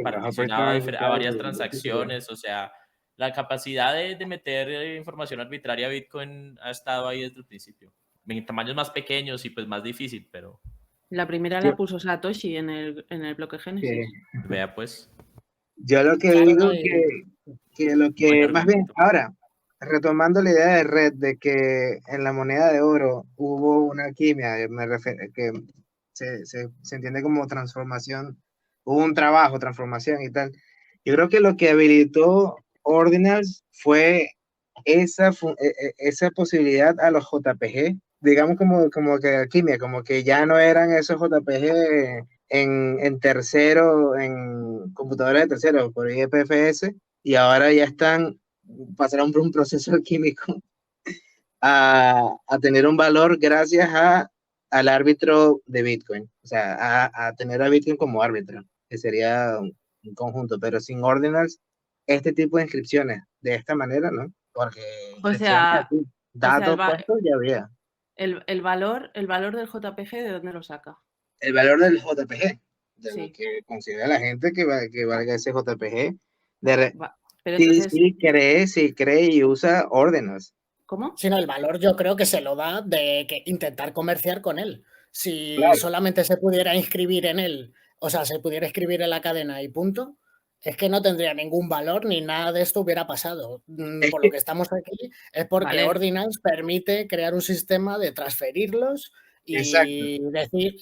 particionado a varias transacciones. O sea, la capacidad de meter información arbitraria a Bitcoin ha estado ahí desde el principio. En tamaños más pequeños y pues más difícil, pero... La primera la puso Satoshi en el bloque Génesis. Vea pues. Yo lo que digo que lo que más bien, ahora, retomando la idea de Red, de que en la moneda de oro hubo una alquimia, me refiero que se entiende como transformación, hubo un trabajo, transformación y tal. Yo creo que lo que habilitó Ordinals fue esa posibilidad a los JPG, digamos como que alquimia, como que ya no eran esos JPG en tercero, en computadoras de tercero, por IPFS, y ahora ya pasaron por un proceso alquímico a tener un valor gracias al árbitro de Bitcoin, o sea, a tener a Bitcoin como árbitro, que sería un conjunto, pero sin ordinals, este tipo de inscripciones, de esta manera, ¿no? Porque O sea, datos puestos ya había. el valor del JPG, ¿de dónde lo saca? El valor del JPG, de lo Sí. que considera la gente que valga ese JPG, Pero entonces, si cree y usa ordinals. ¿cómo? Sino el valor yo creo que se lo da de que intentar comerciar con él. Si Claro. solamente se pudiera inscribir en él, o sea, se pudiera escribir en la cadena y punto, es que no tendría ningún valor ni nada de esto hubiera pasado. Por lo que estamos aquí es porque Vale. Ordinals permite crear un sistema de transferirlos y Exacto. decir,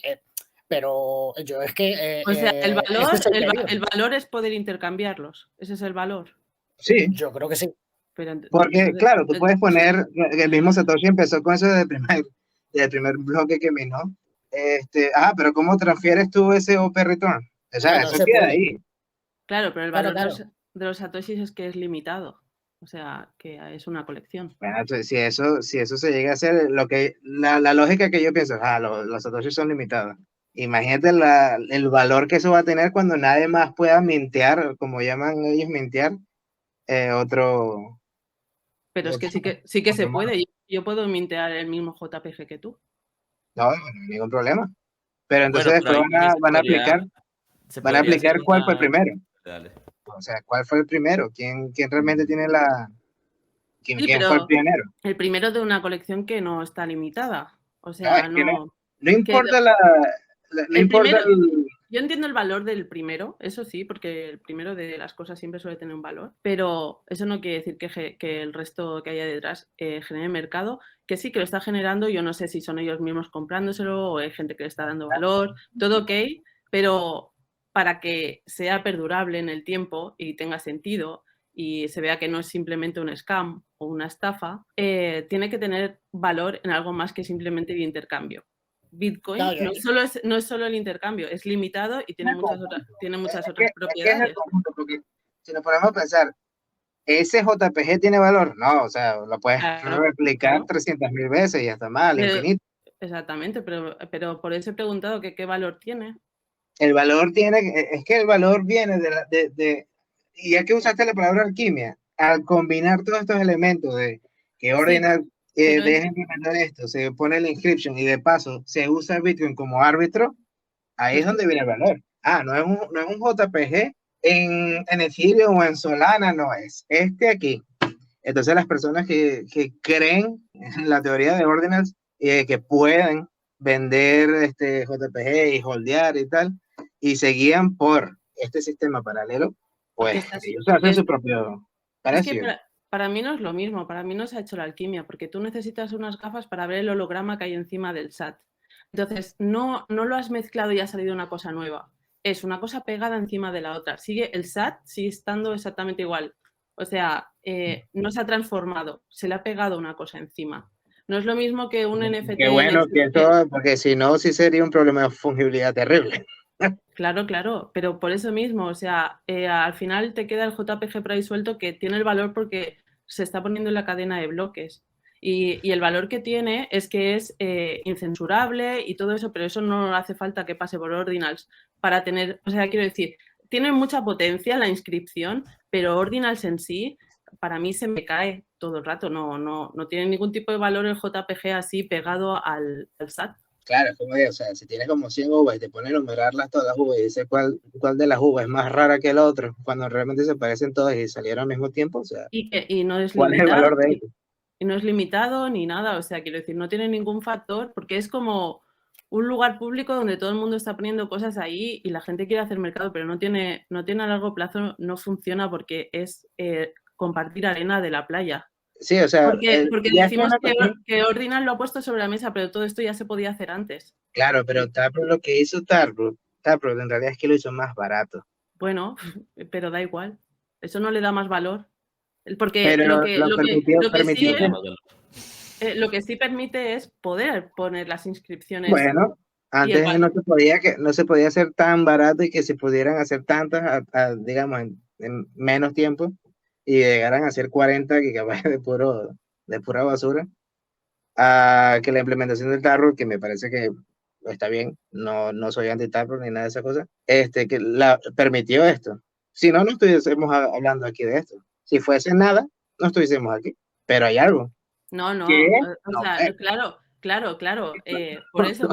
pero yo es que... O sea, el valor, es que soy querido. el valor es poder intercambiarlos. Ese es el valor. Sí, Yo creo que sí. Pero porque entonces, claro, tú puedes poner, el mismo Satoshi empezó con eso desde el primer bloque que minó. Pero ¿cómo transfieres tú ese OP return? O sea, No eso se queda puede. ahí. claro, pero el Claro, valor claro. de los satoshis es que es limitado. O sea, que es una colección. Bueno, entonces, si eso se llega a hacer, la lógica que yo pienso, los Satoshi son limitados. Imagínate el valor que eso va a tener cuando nadie más pueda mintear, como llaman ellos mintear, otro. Pero es que otro- sí que se otro mono. puede. Yo puedo mintear el mismo JPG que tú. No, bueno, ningún problema. Pero entonces Bueno, pero después ahí van a aplicar. se Van a podría hacer aplicar cuál fue el una... primero. Dale. O sea, cuál fue el primero. ¿Quién realmente tiene Sí, quién fue el pero pionero? el primero de una colección que no está limitada. O No, sea, es que no. no que importa no el importa primero, yo entiendo el valor del primero, eso sí, porque el primero de las cosas siempre suele tener un valor, pero eso no quiere decir que el resto que haya detrás genere mercado, que sí que lo está generando, yo no sé si son ellos mismos comprándoselo o hay gente que le está dando valor, todo ok, pero para que sea perdurable en el tiempo y tenga sentido y se vea que no es simplemente un scam o una estafa, tiene que tener valor en algo más que simplemente de intercambio. Bitcoin Claro, no es solo el intercambio, es limitado y tiene muchas otras es propiedades. el conjunto, porque si nos ponemos a pensar, ¿ese JPG tiene valor? No, o sea, lo puedes Claro, replicar claro. 300.000 veces y hasta más, al Pero, infinito. exactamente, pero por eso he preguntado que qué valor tiene. El valor es que el valor viene y ya que usaste la palabra alquimia, al combinar todos estos elementos de que Sí, ordena, pero deja implementar esto, se pone la inscription y de paso se usa Bitcoin como árbitro, ahí es donde viene el valor. No es un JPG en Ethereum o en Solana, no es. Aquí. Entonces las personas que creen en la teoría de ordinals que pueden vender JPG y holdear y tal, y se guían por este sistema paralelo, pues ellos hacen su propio es que precio. para mí no es lo mismo, para mí no se ha hecho la alquimia, porque tú necesitas unas gafas para ver el holograma que hay encima del SAT. Entonces, no lo has mezclado y ha salido una cosa nueva. Es una cosa pegada encima de la otra. El SAT sigue estando exactamente igual. O sea, no se ha transformado, se le ha pegado una cosa encima. No es lo mismo que un NFT. Qué bueno que eso, porque si no, sí sería un problema de fungibilidad terrible. Claro, pero por eso mismo, o sea, al final te queda el JPG por ahí suelto que tiene el valor porque se está poniendo en la cadena de bloques. Y el valor que tiene es que es incensurable y todo eso, pero eso no hace falta que pase por ordinals para tener, o sea, quiero decir, tiene mucha potencia la inscripción, pero ordinals en sí, para mí se me cae todo el rato, no tiene ningún tipo de valor el JPG así pegado al SAT. Claro, como o sea, si tienes como 100 uvas y te pones a enumerarlas todas las uvas y dices cuál de las uvas es más rara que el otro, cuando realmente se parecen todas y salieron al mismo tiempo, o sea, Y no es ¿cuál es el limitado. valor de ello? Y no es limitado ni nada, o sea, quiero decir, no tiene ningún factor porque es como un lugar público donde todo el mundo está poniendo cosas ahí y la gente quiere hacer mercado, pero no tiene a largo plazo, no funciona porque es compartir arena de la playa. Sí, o sea, Porque ya decimos está que Ordinal lo ha puesto sobre la mesa, pero todo esto ya se podía hacer antes. claro, pero Taproot lo que hizo Taproot en realidad es que lo hizo más barato. Bueno, pero da igual. Eso no le da más valor. Porque Pero lo que permitió que, lo que sí permite es poder poner las inscripciones. bueno, y el antes no se podía hacer tan barato y que se pudieran hacer tantas, digamos, en menos tiempo y llegaran a ser 40 gigabytes de pura basura, que la implementación del Taproot, que me parece que está bien, no soy anti-Taproot ni nada de esa cosa, que permitió esto. Si no, no estuviésemos hablando aquí de esto. Si fuese nada, no estuviésemos aquí. Pero hay algo. No, ¿Qué? o No, sea, claro. Por eso,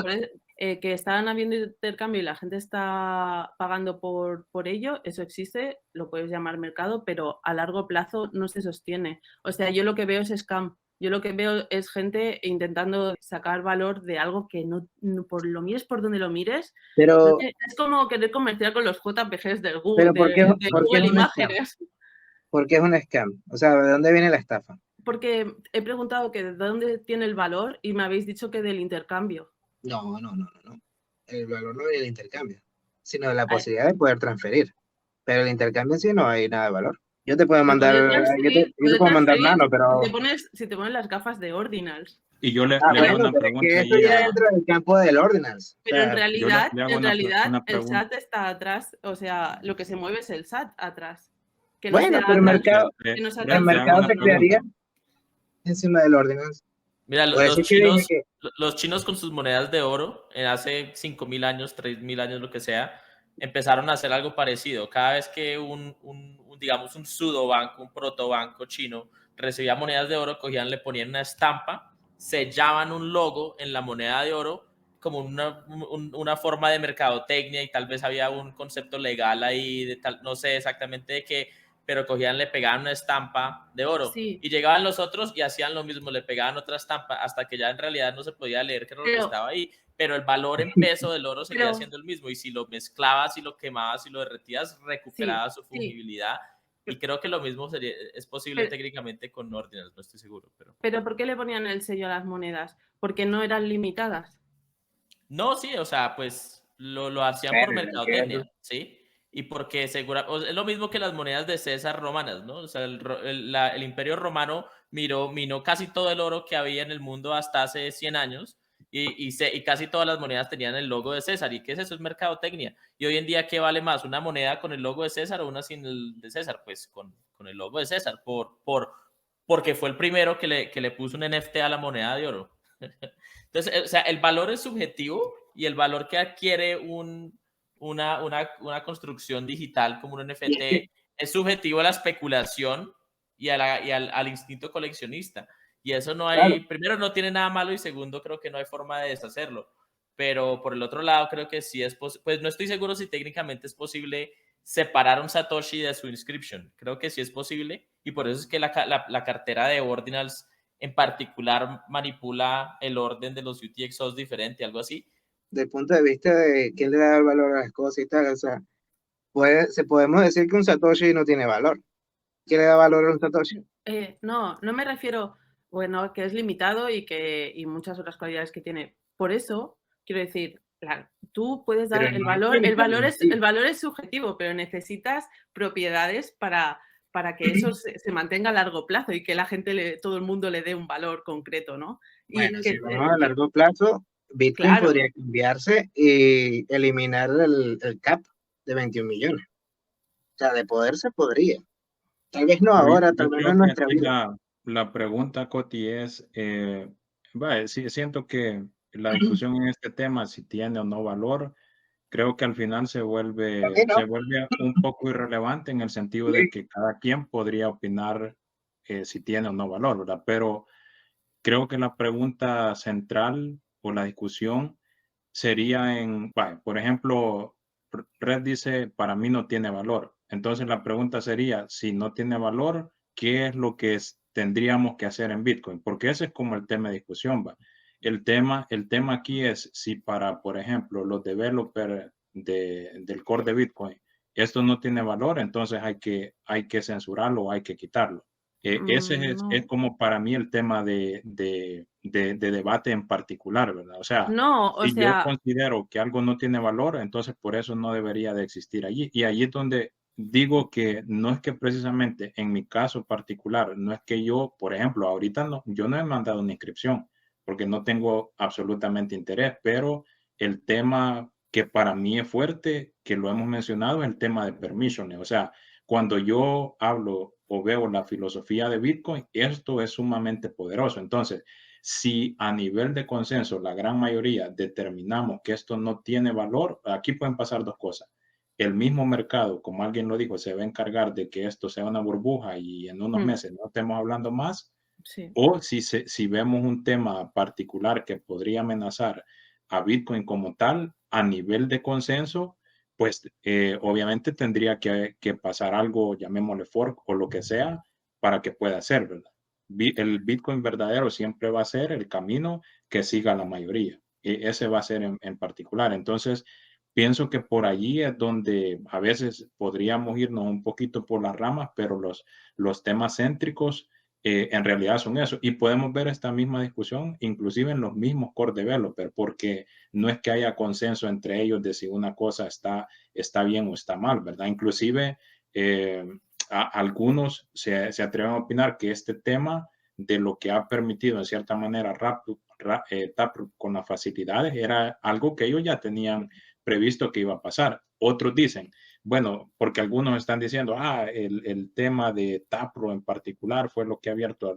que están habiendo intercambio y la gente está pagando por ello, eso existe, lo puedes llamar mercado, pero a largo plazo no se sostiene. O sea, yo lo que veo es scam. Yo lo que veo es gente intentando sacar valor de algo que no por lo mires por donde lo mires. pero, Es como querer comerciar con los JPGs del pero Google, ¿por qué, de por qué es Google un scam? Imágenes. ¿Por qué es un scam? O sea, ¿de dónde viene la estafa? Porque he preguntado que de dónde tiene el valor y me habéis dicho que del intercambio. No. El valor no viene del intercambio, sino de la posibilidad de poder transferir. Pero el intercambio en sí no hay nada de valor. Yo te puedo mandar, yo te puedo mandar nano, pero... Si te pones las gafas de Ordinals. Y yo le hago bueno, una pero es pregunta que esto ahí ya entra del campo del Ordinals. Pero en yo realidad, le hago una el pregunta. SAT está atrás, o sea, lo que se mueve es el SAT atrás. Que no Bueno, sea pero que no sea el tan mercado se sencillo. crearía encima del Ordinals. Mira, Por eso es que dije que... los chinos con sus monedas de oro, hace 5.000 años, 3.000 años, lo que sea, empezaron a hacer algo parecido. Cada vez que digamos, un pseudobanco, un protobanco chino recibía monedas de oro, cogían, le ponían una estampa, sellaban un logo en la moneda de oro como una forma de mercadotecnia, y tal vez había un concepto legal ahí, no sé exactamente de qué, pero cogían, le pegaban una estampa de oro, Sí. y llegaban los otros y hacían lo mismo, le pegaban otra estampa, hasta que ya en realidad no se podía leer qué era lo que estaba ahí, pero el valor en peso del oro seguía siendo el mismo, y si lo mezclabas y lo quemabas y lo derretías, recuperaba su fungibilidad. Y creo que lo mismo es posible técnicamente con Ordinals, no estoy seguro. Pero ¿por qué le ponían el sello a las monedas? Porque no eran limitadas. No, sí, o sea, pues lo hacían por mercadotecnia, ¿sí? Y porque es lo mismo que las monedas de César romanas, ¿no? O sea, el Imperio Romano minó casi todo el oro que había en el mundo hasta hace 100 años, y casi todas las monedas tenían el logo de César. ¿Y qué es eso? Es mercadotecnia. Y hoy en día, ¿qué vale más? ¿Una moneda con el logo de César o una sin el de César? Pues con el logo de César, porque fue el primero que le puso un NFT a la moneda de oro. Entonces, o sea, el valor es subjetivo, y el valor que adquiere una construcción digital como un NFT es subjetivo a la especulación y al instinto coleccionista. Y eso no hay, primero, no tiene nada malo, y segundo, creo que no hay forma de deshacerlo. Pero por el otro lado, creo que sí es posible, pues no estoy seguro si técnicamente es posible separar un Satoshi de su inscription. Creo que sí es posible, y por eso es que la cartera de Ordinals en particular manipula el orden de los UTXOs diferente, algo así. Desde el punto de vista de quién le da el valor a las cosas y tal, o sea, podemos decir que un Satoshi no tiene valor. ¿Quién le da valor a un Satoshi? No me refiero, bueno, que es limitado y muchas otras cualidades que tiene. Por eso, quiero decir, tú puedes dar el valor, el valor es subjetivo, pero necesitas propiedades para que eso se mantenga a largo plazo y que la gente, todo el mundo le dé un valor concreto, ¿no? Bueno, si vamos a largo plazo, Bitcoin podría cambiarse y eliminar el cap de 21 millones. O sea, de poder se podría. Tal vez no ahora, tal vez no en nuestra vida. La pregunta, Coti, es, sí, siento que la discusión en este tema, si tiene o no valor, creo que al final se vuelve un poco irrelevante, en el sentido de que cada quien podría opinar si tiene o no valor, ¿verdad? Pero creo que la pregunta central o la discusión sería por ejemplo, Red dice, para mí no tiene valor. Entonces la pregunta sería, si no tiene valor, ¿qué es lo que tendríamos que hacer en Bitcoin? Porque ese es como el tema de discusión, ¿va? El tema aquí es si para, por ejemplo, los developers del core de Bitcoin, esto no tiene valor, entonces hay que censurarlo o hay que quitarlo. Ese es No. como para mí el tema de debate en particular, ¿verdad? O sea, No, o si yo sea, considero que algo no tiene valor, entonces por eso no debería de existir allí. Y allí es donde digo que no es que precisamente en mi caso particular, no es que yo, por ejemplo, ahorita no, yo no he mandado una inscripción porque no tengo absolutamente interés, pero el tema que para mí es fuerte, que lo hemos mencionado, es el tema de permissiones. O sea, cuando yo hablo o veo la filosofía de Bitcoin, esto es sumamente poderoso. Entonces, si a nivel de consenso la gran mayoría determinamos que esto no tiene valor, aquí pueden pasar dos cosas. El mismo mercado, como alguien lo dijo, se va a encargar de que esto sea una burbuja y en unos meses no estemos hablando más, sí. o si vemos un tema particular que podría amenazar a Bitcoin como tal, a nivel de consenso, pues obviamente tendría que pasar algo, llamémosle fork o lo que sea, para que pueda ser, ¿verdad? El Bitcoin verdadero siempre va a ser el camino que siga la mayoría. Ese va a ser en particular. Entonces, pienso que por allí es donde a veces podríamos irnos un poquito por las ramas, pero los temas céntricos en realidad son eso. Y podemos ver esta misma discusión inclusive en los mismos core developers, porque no es que haya consenso entre ellos de si una cosa está bien o está mal, ¿verdad? Inclusive algunos se atreven a opinar que este tema de lo que ha permitido en cierta manera Taproot con las facilidades era algo que ellos ya tenían previsto que iba a pasar. Otros dicen, bueno, porque algunos están diciendo, el tema de Taproot en particular fue lo que ha abierto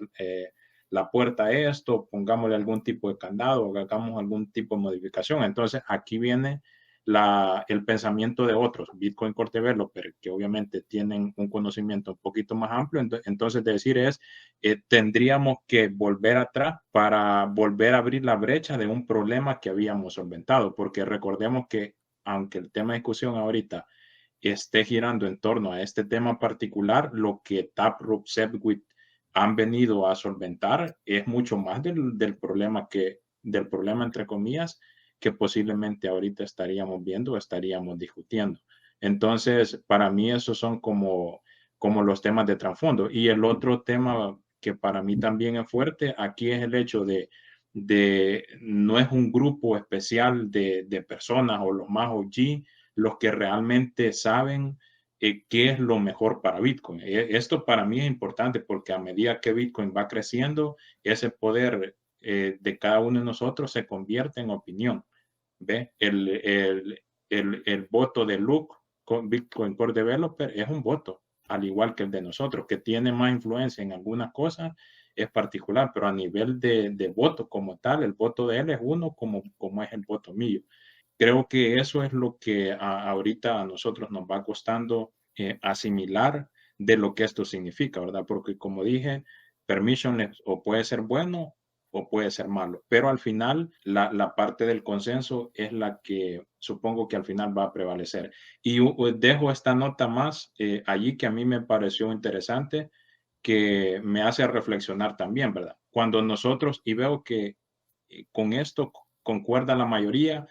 la puerta a esto, pongámosle algún tipo de candado o hagamos algún tipo de modificación. Entonces, aquí viene el pensamiento de otros, Bitcoin Core Developer, que obviamente tienen un conocimiento un poquito más amplio. Entonces, de decir tendríamos que volver atrás para volver a abrir la brecha de un problema que habíamos solventado, porque recordemos que aunque el tema de discusión ahorita esté girando en torno a este tema particular, lo que Taproot, Segwit han venido a solventar es mucho más del problema entre comillas, que posiblemente ahorita estaríamos viendo o estaríamos discutiendo. Entonces, para mí esos son como los temas de trasfondo. Y el otro tema que para mí también es fuerte aquí es el hecho de no es un grupo especial de personas o los más OG los que realmente saben qué es lo mejor para Bitcoin. Esto para mí es importante porque a medida que Bitcoin va creciendo, ese poder de cada uno de nosotros se convierte en opinión. ¿Ve? El voto de Luke con Bitcoin Core Developer es un voto, al igual que el de nosotros, que tiene más influencia en algunas cosas, es particular, pero a nivel de voto como tal, el voto de él es uno como es el voto mío. Creo que eso es lo que ahorita a nosotros nos va costando asimilar de lo que esto significa, ¿verdad? Porque como dije, permissionless o puede ser bueno o puede ser malo, pero al final la parte del consenso es la que supongo que al final va a prevalecer. Y dejo esta nota más allí que a mí me pareció interesante, que me hace reflexionar también, ¿verdad? Cuando nosotros, y veo que con esto concuerda la mayoría.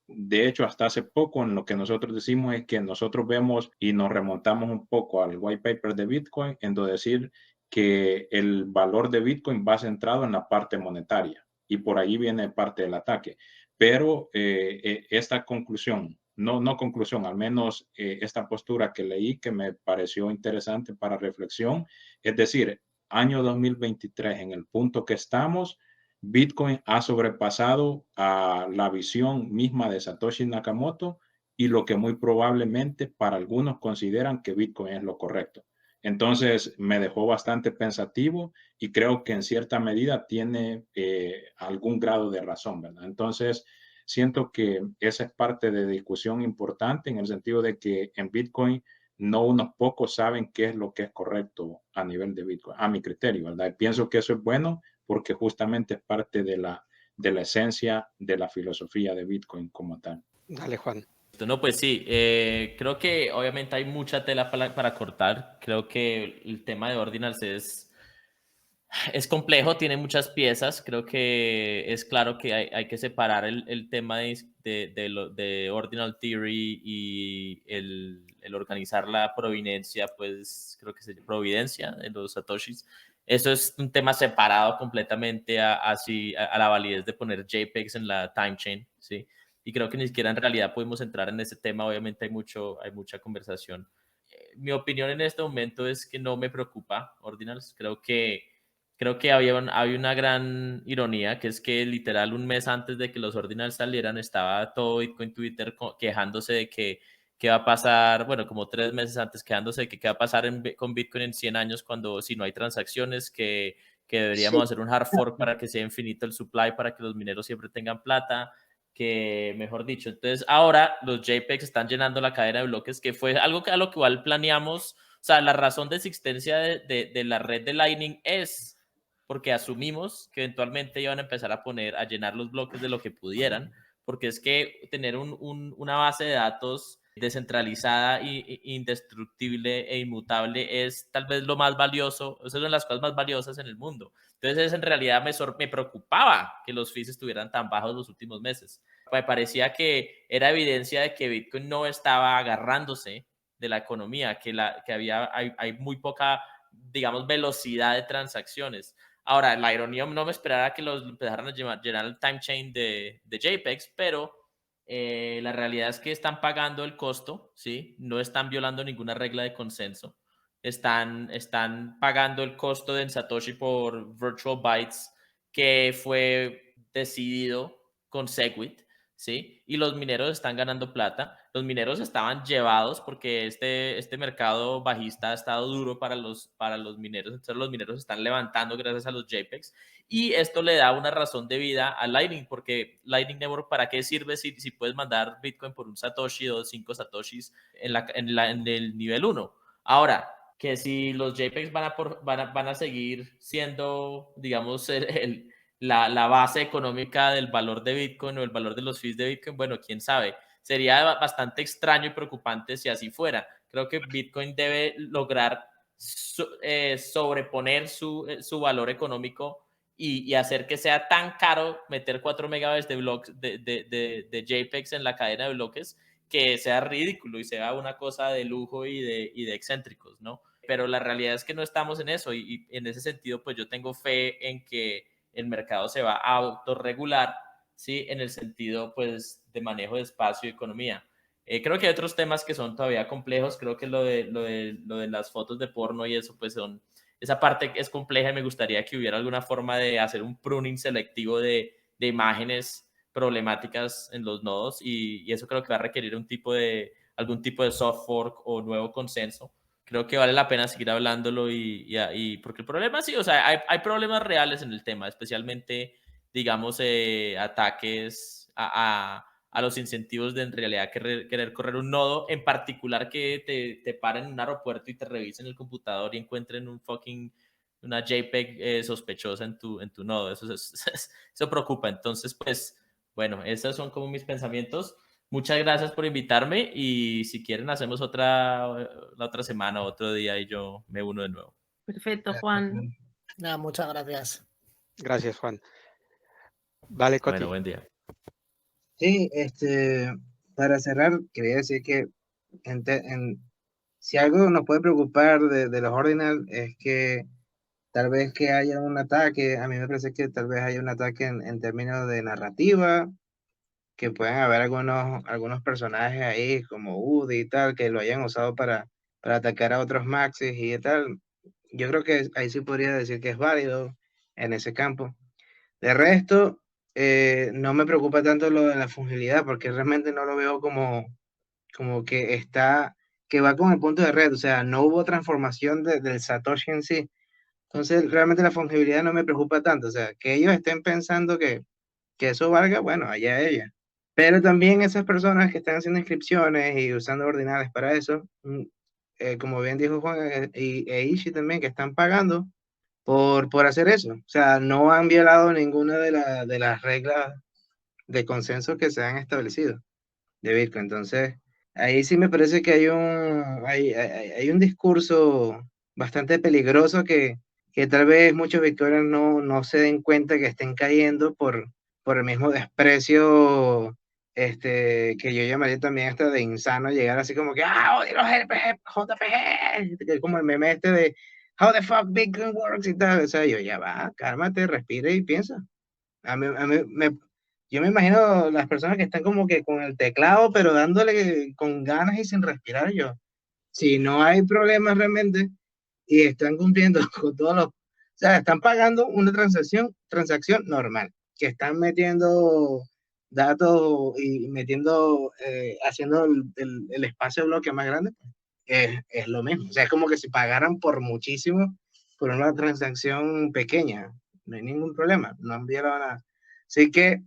De hecho, hasta hace poco en lo que nosotros decimos es que nosotros vemos y nos remontamos un poco al white paper de Bitcoin en decir que el valor de Bitcoin va centrado en la parte monetaria y por ahí viene parte del ataque. Pero esta conclusión, no conclusión, al menos esta postura que leí que me pareció interesante para reflexión, es decir, año 2023 en el punto que estamos, Bitcoin ha sobrepasado a la visión misma de Satoshi Nakamoto y lo que muy probablemente para algunos consideran que Bitcoin es lo correcto. Entonces me dejó bastante pensativo y creo que en cierta medida tiene algún grado de razón, ¿verdad? Entonces siento que esa es parte de discusión importante en el sentido de que en Bitcoin no unos pocos saben qué es lo que es correcto a nivel de Bitcoin, a mi criterio, ¿verdad? Y pienso que eso es bueno porque justamente es parte de la esencia de la filosofía de Bitcoin como tal. Dale, Juan. No, pues sí, creo que obviamente hay mucha tela para cortar. Creo que el tema de Ordinals es complejo, tiene muchas piezas. Creo que es claro que hay que separar el tema de Ordinal Theory y el organizar la providencia, pues creo que es providencia de los Satoshis, Eso es un tema separado completamente a la validez de poner JPEGs en la time chain, ¿sí? Y creo que ni siquiera en realidad podemos entrar en ese tema. Obviamente hay mucha conversación. Mi opinión en este momento es que no me preocupa Ordinals. Creo que había una gran ironía, que es que literal un mes antes de que los Ordinals salieran estaba todo Bitcoin Twitter quejándose de que qué va a pasar, bueno, como 3 meses antes, quedándose de que qué va a pasar con Bitcoin en 100 años si no hay transacciones, que deberíamos hacer un hard fork para que sea infinito el supply, para que los mineros siempre tengan plata, que mejor dicho. Entonces ahora los JPEGs están llenando la cadena de bloques, que fue algo a lo que igual planeamos. O sea, la razón de existencia de la red de Lightning es porque asumimos que eventualmente iban a empezar a llenar los bloques de lo que pudieran, porque es que tener una base de datos descentralizada, indestructible e inmutable es tal vez lo más valioso, es una de las cosas más valiosas en el mundo. Entonces, en realidad me preocupaba que los fees estuvieran tan bajos los últimos meses. Me parecía que era evidencia de que Bitcoin no estaba agarrándose de la economía, que hay muy poca, digamos, velocidad de transacciones. Ahora, la ironía, no me esperaba que los empezaran a llenar el time chain de JPEGs, pero la realidad es que están pagando el costo, ¿sí? No están violando ninguna regla de consenso. Están pagando el costo de Satoshi por Virtual Bytes que fue decidido con Segwit, ¿sí? Y los mineros están ganando plata. Los mineros estaban llevados porque este mercado bajista ha estado duro para los mineros. Entonces los mineros están levantando gracias a los JPEGs. Y esto le da una razón de vida a Lightning, porque Lightning Network, ¿para qué sirve si puedes mandar Bitcoin por un Satoshi o 5 Satoshis en el nivel 1? Ahora, que si los JPEGs van a seguir siendo, digamos, la base económica del valor de Bitcoin o el valor de los fees de Bitcoin, bueno, quién sabe. Sería bastante extraño y preocupante si así fuera. Creo que Bitcoin debe lograr sobreponer su valor económico y hacer que sea tan caro meter 4 megabytes de JPEGs en la cadena de bloques que sea ridículo y sea una cosa de lujo y de excéntricos, ¿no? Pero la realidad es que no estamos en eso y en ese sentido, pues yo tengo fe en que el mercado se va a autorregular, ¿sí? En el sentido, pues, de manejo de espacio y economía. Creo que hay otros temas que son todavía complejos. Creo que lo de las fotos de porno y eso, pues esa parte es compleja y me gustaría que hubiera alguna forma de hacer un pruning selectivo de imágenes problemáticas en los nodos y eso creo que va a requerir algún tipo de soft fork o nuevo consenso. Creo que vale la pena seguir hablándolo porque el problema sí, o sea, hay problemas reales en el tema, especialmente, digamos, ataques a los incentivos de en realidad querer correr un nodo, en particular que te paren en un aeropuerto y te revisen el computador y encuentren una JPEG sospechosa en tu nodo. Eso preocupa. Entonces, pues, bueno, esos son como mis pensamientos. Muchas gracias por invitarme y si quieren hacemos la otra semana, otro día y yo me uno de nuevo. Perfecto, Juan. Nada, muchas gracias. Gracias, Juan. Vale, Coti. Bueno, buen día. Sí, para cerrar, quería decir que si algo nos puede preocupar de los Ordinals es que tal vez que haya un ataque, a mí me parece que tal vez haya un ataque en términos de narrativa, que puedan haber algunos personajes ahí como Woody y tal, que lo hayan usado para atacar a otros maxis y tal. Yo creo que ahí sí podría decir que es válido en ese campo. De resto, no me preocupa tanto lo de la fungibilidad, porque realmente no lo veo como que va con el punto de red, o sea, no hubo transformación del Satoshi en sí. Entonces, realmente la fungibilidad no me preocupa tanto, o sea, que ellos estén pensando que eso valga, bueno, allá ella. Pero también esas personas que están haciendo inscripciones y usando ordinales para eso, como bien dijo Juan e Ishi también, que están pagando por hacer eso. O sea, no han violado ninguna de las reglas de consenso que se han establecido de Bitcoin. Entonces, ahí sí me parece que hay un discurso bastante peligroso que tal vez muchos bitcoiners no se den cuenta que estén cayendo por el mismo desprecio que yo llamaría también hasta de insano, llegar así como que, odio los JPG, como el meme de how the fuck Bitcoin works y tal. O sea, yo ya va, cálmate, respire y piensa. Yo me imagino las personas que están como que con el teclado, pero dándole con ganas y sin respirar. Yo, si no hay problemas realmente y están cumpliendo con todos los, o sea, están pagando una transacción normal, que están metiendo datos y metiendo, haciendo el espacio de bloque más grande, es lo mismo. O sea, es como que si pagaran por muchísimo por una transacción pequeña, no hay ningún problema, no han violado nada. Así que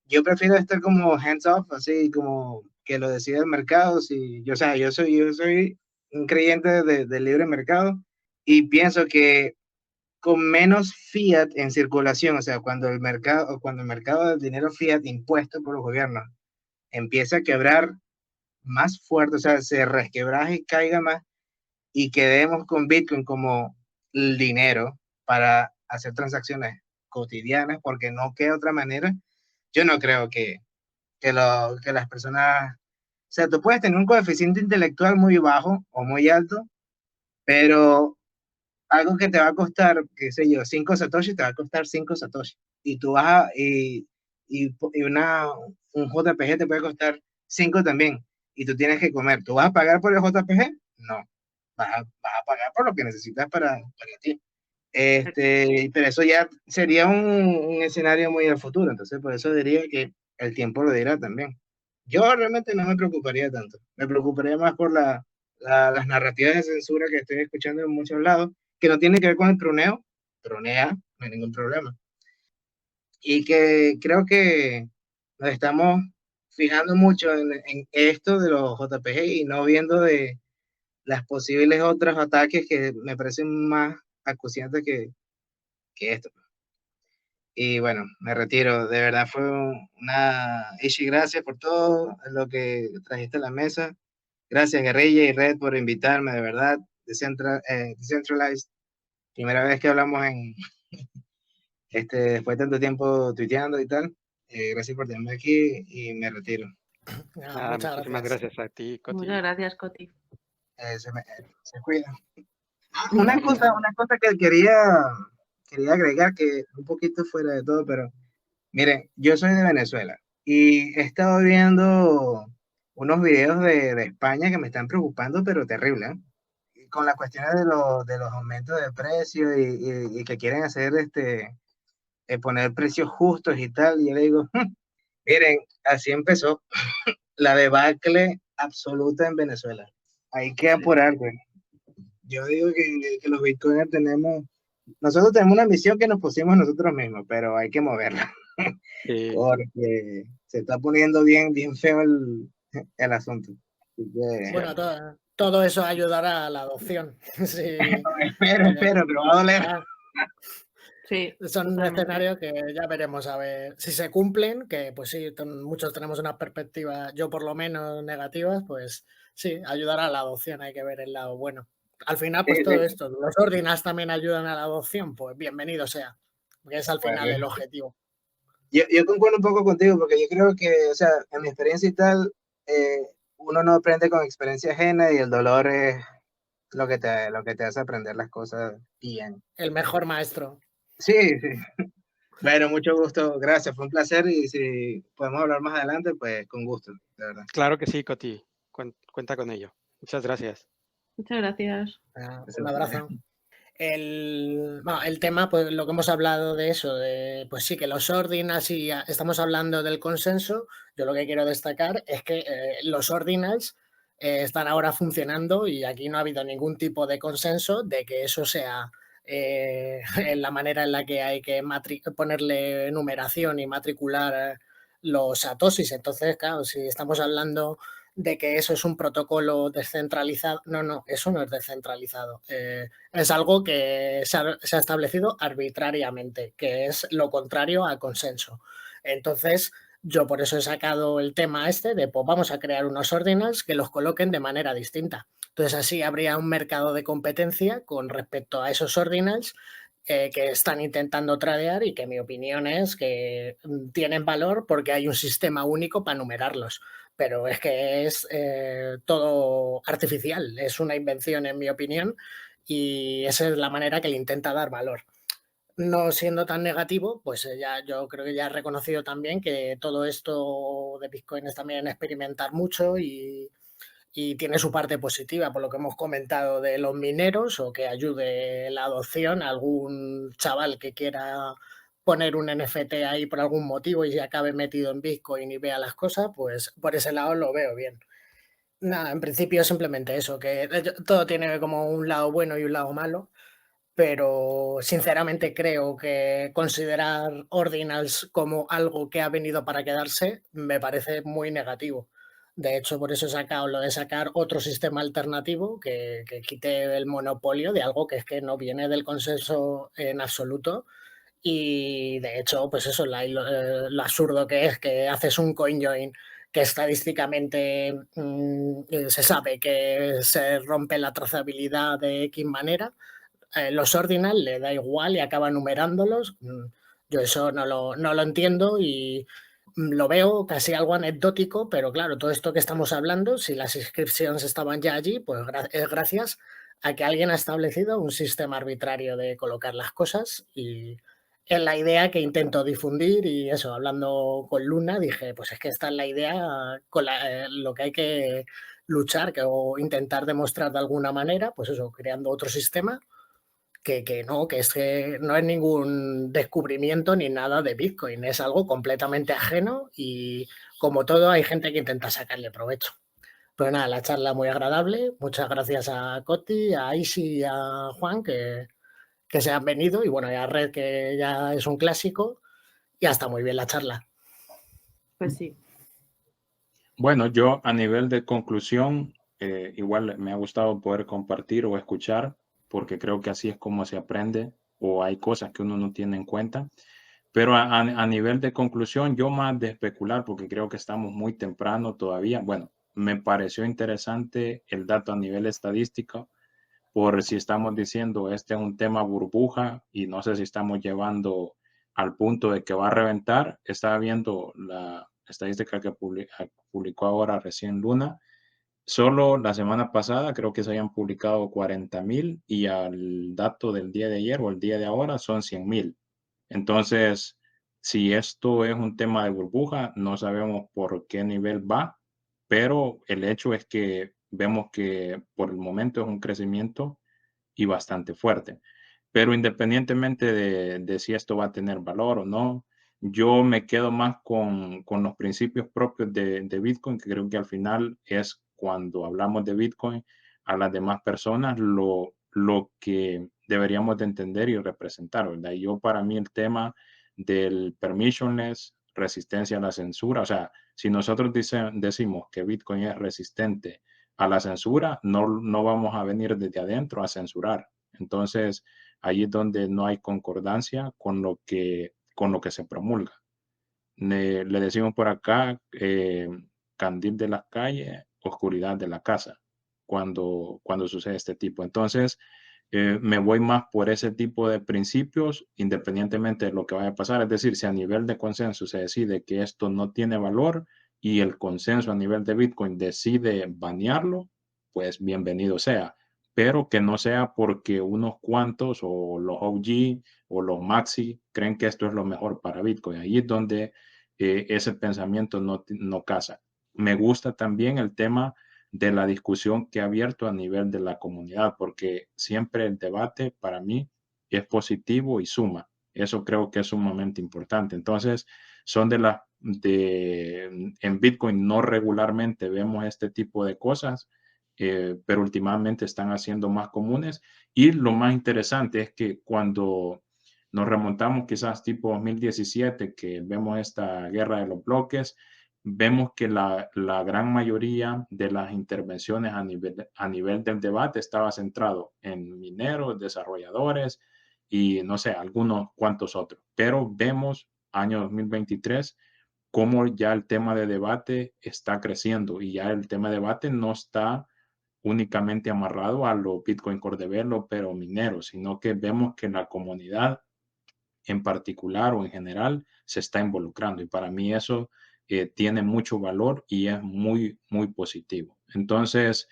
yo prefiero estar como hands off, así como que lo decida el mercado. Si, yo, o sea, yo soy un creyente del libre mercado y pienso que con menos fiat en circulación, o sea, cuando el mercado del dinero fiat impuesto por los gobiernos empieza a quebrar más fuerte, o sea, se resquebraje y caiga más y quedemos con Bitcoin como el dinero para hacer transacciones cotidianas, porque no queda otra manera. Yo no creo que las personas, o sea, tú puedes tener un coeficiente intelectual muy bajo o muy alto, pero algo que te va a costar, qué sé yo, 5 satoshi, te va a costar 5 satoshi. Y tú vas y un JPG te puede costar 5 también. Y tú tienes que comer. ¿Tú vas a pagar por el JPG? No. Vas a pagar por lo que necesitas para ti. Pero eso ya sería un escenario muy al futuro. Entonces, por eso diría que el tiempo lo dirá también. Yo realmente no me preocuparía tanto. Me preocuparía más por las narrativas de censura que estoy escuchando en muchos lados, que no tiene que ver con el troneo. Tronea, no hay ningún problema. Y que creo que nos estamos fijando mucho en esto de los JPG y no viendo de las posibles otros ataques que me parecen más acuciantes que esto. Y bueno, me retiro. De verdad fue una... Ishi, gracias por todo lo que trajiste a la mesa. Gracias, Guerrilla y Red, por invitarme, de verdad. Decentralized, primera vez que hablamos después de tanto tiempo tuiteando y tal. Gracias por tenerme aquí y me retiro. Nada, Muchas muchísimas gracias. gracias a ti, Coti. Muchas gracias, Coti. Se cuidan. Una cosa que quería agregar, que un poquito fuera de todo, pero miren, yo soy de Venezuela y he estado viendo unos videos de España que me están preocupando, pero terrible, ¿eh? Con las cuestiones de los aumentos de precios y que quieren hacer poner precios justos y tal. Y yo le digo, miren, así empezó la debacle absoluta en Venezuela. Hay que apurar, güey. Yo digo que los bitcoiners nosotros tenemos una misión que nos pusimos nosotros mismos, pero hay que moverla. Porque se está poniendo bien feo el asunto. Bueno, todo eso ayudará a la adopción. Sí. Espero, pero va a doler. Sí, son escenarios que ya veremos a ver si se cumplen, que pues sí, muchos tenemos unas perspectivas, yo por lo menos negativas, pues sí, ayudará a la adopción, hay que ver el lado bueno. Al final, pues todo esto, los ordinals también ayudan a la adopción, pues bienvenido sea, porque es al final el objetivo. Yo concuerdo un poco contigo, porque yo creo que, o sea, en mi experiencia y tal, uno no aprende con experiencia ajena y el dolor es lo que te hace aprender las cosas bien. El mejor maestro. Sí. Bueno, mucho gusto, gracias, fue un placer y si podemos hablar más adelante, pues con gusto, de verdad. Claro que sí, Coti, cuenta con ello. Muchas gracias. Muchas gracias. Un abrazo. El tema, pues lo que hemos hablado de eso, pues sí, que los ordinals, y estamos hablando del consenso, yo lo que quiero destacar es que los ordinals están ahora funcionando y aquí no ha habido ningún tipo de consenso de que eso sea en la manera en la que hay que ponerle numeración y matricular los satoshis. Entonces, claro, si estamos hablando de que eso es un protocolo descentralizado, no, eso no es descentralizado. Es algo que se ha establecido arbitrariamente, que es lo contrario al consenso. Entonces, yo por eso he sacado el tema de, pues vamos a crear unos ordinals que los coloquen de manera distinta. Entonces, así habría un mercado de competencia con respecto a esos ordinals que están intentando tradear y que mi opinión es que tienen valor porque hay un sistema único para numerarlos. Pero es que es todo artificial, es una invención en mi opinión y esa es la manera que le intenta dar valor. No siendo tan negativo, pues ya yo creo que ya he reconocido también que todo esto de Bitcoin es también experimentar mucho y tiene su parte positiva, por lo que hemos comentado de los mineros, o que ayude la adopción a algún chaval que quiera poner un NFT ahí por algún motivo y se acabe metido en Bitcoin y vea las cosas, pues por ese lado lo veo bien. Nada, en principio simplemente eso, que todo tiene como un lado bueno y un lado malo, pero sinceramente creo que considerar Ordinals como algo que ha venido para quedarse me parece muy negativo. De hecho, por eso he sacado lo de sacar otro sistema alternativo que quite el monopolio de algo que es que no viene del consenso en absoluto. Y de hecho, pues eso, lo absurdo que es que haces un CoinJoin que estadísticamente se sabe que se rompe la trazabilidad de X manera. Los ordinal le da igual y acaba numerándolos. Yo eso no lo entiendo y lo veo casi algo anecdótico, pero claro, todo esto que estamos hablando, si las inscripciones estaban ya allí, pues es gracias a que alguien ha establecido un sistema arbitrario de colocar las cosas, y es la idea que intento difundir. Y eso, hablando con Luna, dije, pues es que esta es la idea con lo que hay que luchar o intentar demostrar de alguna manera, pues eso, creando otro sistema que es que no es ningún descubrimiento ni nada de Bitcoin, es algo completamente ajeno y como todo hay gente que intenta sacarle provecho. Pero nada, la charla muy agradable, muchas gracias a Coti, a Isi y a Juan que se han venido, y bueno, y a Red, que ya es un clásico, y hasta muy bien la charla. Pues sí. Bueno, yo a nivel de conclusión, igual me ha gustado poder compartir o escuchar, porque creo que así es como se aprende, o hay cosas que uno no tiene en cuenta. Pero a nivel de conclusión, yo más de especular, porque creo que estamos muy temprano todavía. Bueno, me pareció interesante el dato a nivel estadístico, por si estamos diciendo este es un tema burbuja y no sé si estamos llevando al punto de que va a reventar. Estaba viendo la estadística que publicó ahora recién Luna. Solo la semana pasada creo que se habían publicado 40,000 y al dato del día de ayer o el día de ahora son 100,000. Entonces, si esto es un tema de burbuja, no sabemos por qué nivel va, pero el hecho es que vemos que por el momento es un crecimiento y bastante fuerte. Pero independientemente de si esto va a tener valor o no, yo me quedo más con los principios propios de Bitcoin, que creo que al final es cuando hablamos de Bitcoin a las demás personas lo que deberíamos de entender y representar, ¿verdad? Y yo para mí el tema del permissionless, resistencia a la censura, o sea, si nosotros decimos que Bitcoin es resistente a la censura, no vamos a venir desde adentro a censurar. Entonces, ahí es donde no hay concordancia con lo que se promulga. Le decimos por acá, candil de las calles, oscuridad de la casa, cuando sucede este tipo. Entonces, me voy más por ese tipo de principios, independientemente de lo que vaya a pasar. Es decir, si a nivel de consenso se decide que esto no tiene valor y el consenso a nivel de Bitcoin decide banearlo, pues bienvenido sea. Pero que no sea porque unos cuantos o los OG o los maxi creen que esto es lo mejor para Bitcoin. Ahí es donde ese pensamiento no casa. Me gusta también el tema de la discusión que ha abierto a nivel de la comunidad, porque siempre el debate para mí es positivo y suma. Eso creo que es sumamente importante. Entonces, son en Bitcoin no regularmente vemos este tipo de cosas, pero últimamente están haciendo más comunes. Y lo más interesante es que cuando nos remontamos quizás tipo 2017, que vemos esta guerra de los bloques, vemos que la gran mayoría de las intervenciones a nivel del debate estaba centrado en mineros, desarrolladores y no sé, algunos cuantos otros. Pero vemos año 2023 cómo ya el tema de debate está creciendo y ya el tema de debate no está únicamente amarrado a los Bitcoin Core Developer o mineros, sino que vemos que la comunidad en particular o en general se está involucrando. Y para mí eso tiene mucho valor y es muy, muy positivo. Entonces,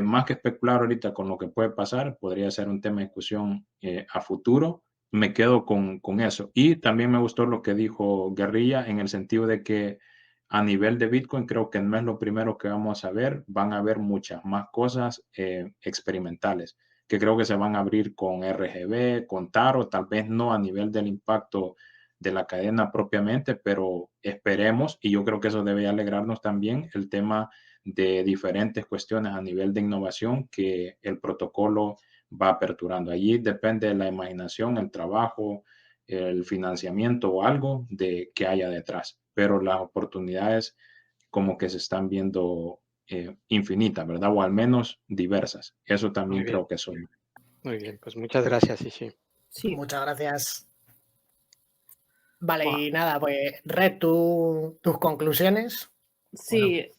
Más que especular ahorita con lo que puede pasar, podría ser un tema de discusión a futuro. Me quedo con eso. Y también me gustó lo que dijo Guerrilla en el sentido de que a nivel de Bitcoin creo que no es lo primero que vamos a ver, van a haber muchas más cosas experimentales que creo que se van a abrir con RGB, con Taro, tal vez no a nivel del impacto de la cadena propiamente, pero esperemos, y yo creo que eso debe alegrarnos también, el tema de diferentes cuestiones a nivel de innovación que el protocolo va aperturando. Allí depende de la imaginación, el trabajo, el financiamiento o algo de que haya detrás, pero las oportunidades como que se están viendo infinitas, ¿verdad? O al menos diversas. Eso también creo que son. Muy bien, pues muchas gracias, sí. Sí. Muchas gracias. Vale, Buah. y nada, pues Red, tus conclusiones. Sí,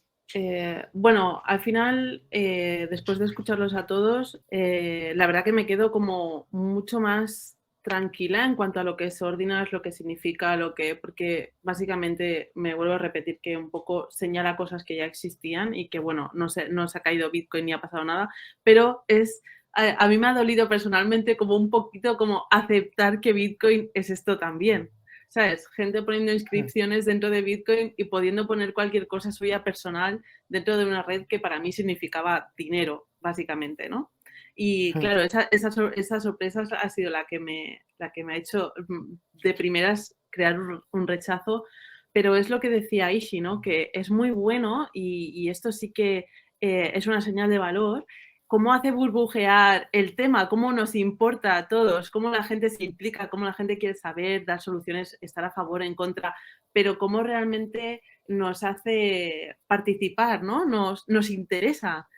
bueno, al final, después de escucharlos a todos, la verdad que me quedo como mucho más tranquila en cuanto a lo que es Ordinals, lo que significa, porque básicamente me vuelvo a repetir que un poco señala cosas que ya existían y que, bueno, no se ha caído Bitcoin ni ha pasado nada, pero a mí me ha dolido personalmente como un poquito como aceptar que Bitcoin es esto también. ¿Sabes? Gente poniendo inscripciones dentro de Bitcoin y pudiendo poner cualquier cosa suya personal dentro de una red que para mí significaba dinero, básicamente, ¿no? Y claro, esa sorpresa ha sido la que me ha hecho de primeras crear un rechazo, pero es lo que decía Ishi, ¿no? Que es muy bueno y esto sí que es una señal de valor. Cómo hace burbujear el tema, cómo nos importa a todos, cómo la gente se implica, cómo la gente quiere saber, dar soluciones, estar a favor, en contra, pero cómo realmente nos hace participar, ¿no? Nos interesa.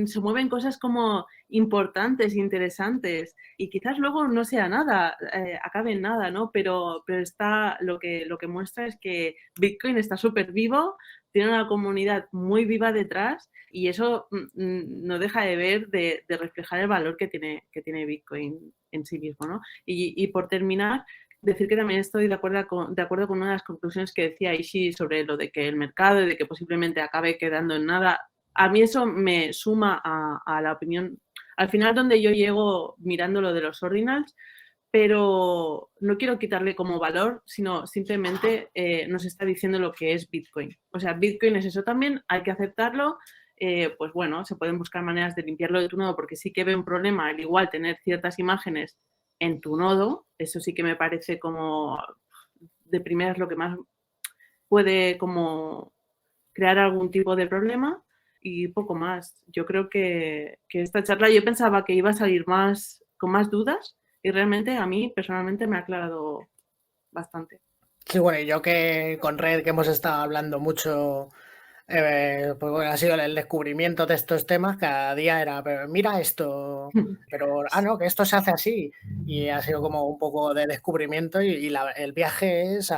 Se mueven cosas como importantes, interesantes, y quizás luego no sea nada, acabe en nada, ¿no? Pero está, lo que muestra es que Bitcoin está súper vivo, tiene una comunidad muy viva detrás y eso no deja de ver, de reflejar el valor que tiene Bitcoin en sí mismo, ¿no? Y por terminar, decir que también estoy de acuerdo con una de las conclusiones que decía Ishi sobre lo de que el mercado y de que posiblemente acabe quedando en nada. A mí eso me suma a la opinión, al final donde yo llego mirando lo de los ordinals, pero no quiero quitarle como valor, sino simplemente nos está diciendo lo que es Bitcoin. O sea, Bitcoin es eso también, hay que aceptarlo. Pues bueno, se pueden buscar maneras de limpiarlo de tu nodo porque sí que veo un problema, al igual tener ciertas imágenes en tu nodo, eso sí que me parece como de primeras lo que más puede como crear algún tipo de problema y poco más. Yo creo que esta charla, yo pensaba que iba a salir con más dudas y realmente a mí personalmente me ha aclarado bastante. Sí, bueno, y yo que con Red que hemos estado hablando mucho, pues bueno, ha sido el descubrimiento de estos temas, cada día era, pero mira esto, pero, no, que esto se hace así, y ha sido como un poco de descubrimiento y el viaje es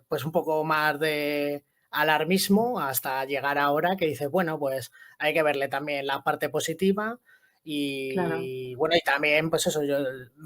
pues un poco más de alarmismo hasta llegar ahora que dices, bueno, pues hay que verle también la parte positiva. Y claro. bueno, y también, pues eso, yo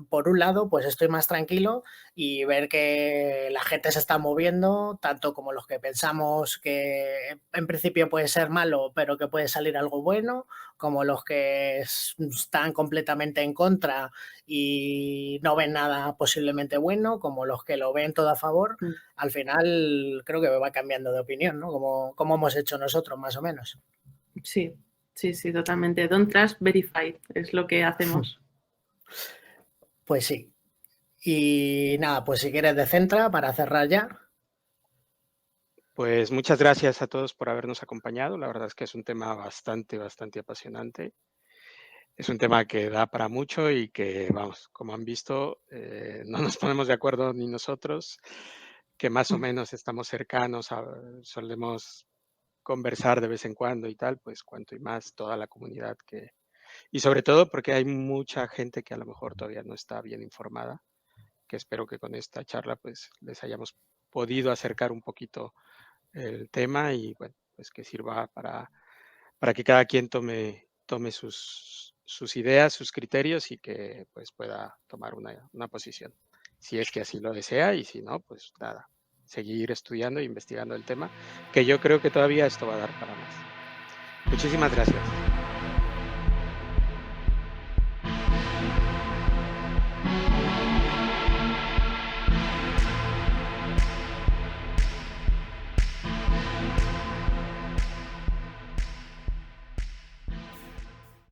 por un lado, pues estoy más tranquilo y ver que la gente se está moviendo, tanto como los que pensamos que en principio puede ser malo, pero que puede salir algo bueno, como los que están completamente en contra y no ven nada posiblemente bueno, como los que lo ven todo a favor. Al final creo que va cambiando de opinión, ¿no? Como hemos hecho nosotros, más o menos. Sí. Sí, totalmente. Don't trust, verify, es lo que hacemos. Pues sí. Y nada, pues si quieres de Centra para cerrar ya. Pues muchas gracias a todos por habernos acompañado. La verdad es que es un tema bastante apasionante. Es un tema que da para mucho y que, vamos, como han visto, no nos ponemos de acuerdo ni nosotros, que más o menos estamos cercanos, solemos conversar de vez en cuando y tal, pues cuanto y más toda la comunidad y sobre todo porque hay mucha gente que a lo mejor todavía no está bien informada, que espero que con esta charla pues les hayamos podido acercar un poquito el tema y bueno, pues que sirva para que cada quien tome sus ideas, sus criterios y que pues pueda tomar una posición, si es que así lo desea y si no, pues nada, seguir estudiando e investigando el tema, que yo creo que todavía esto va a dar para más. Muchísimas gracias.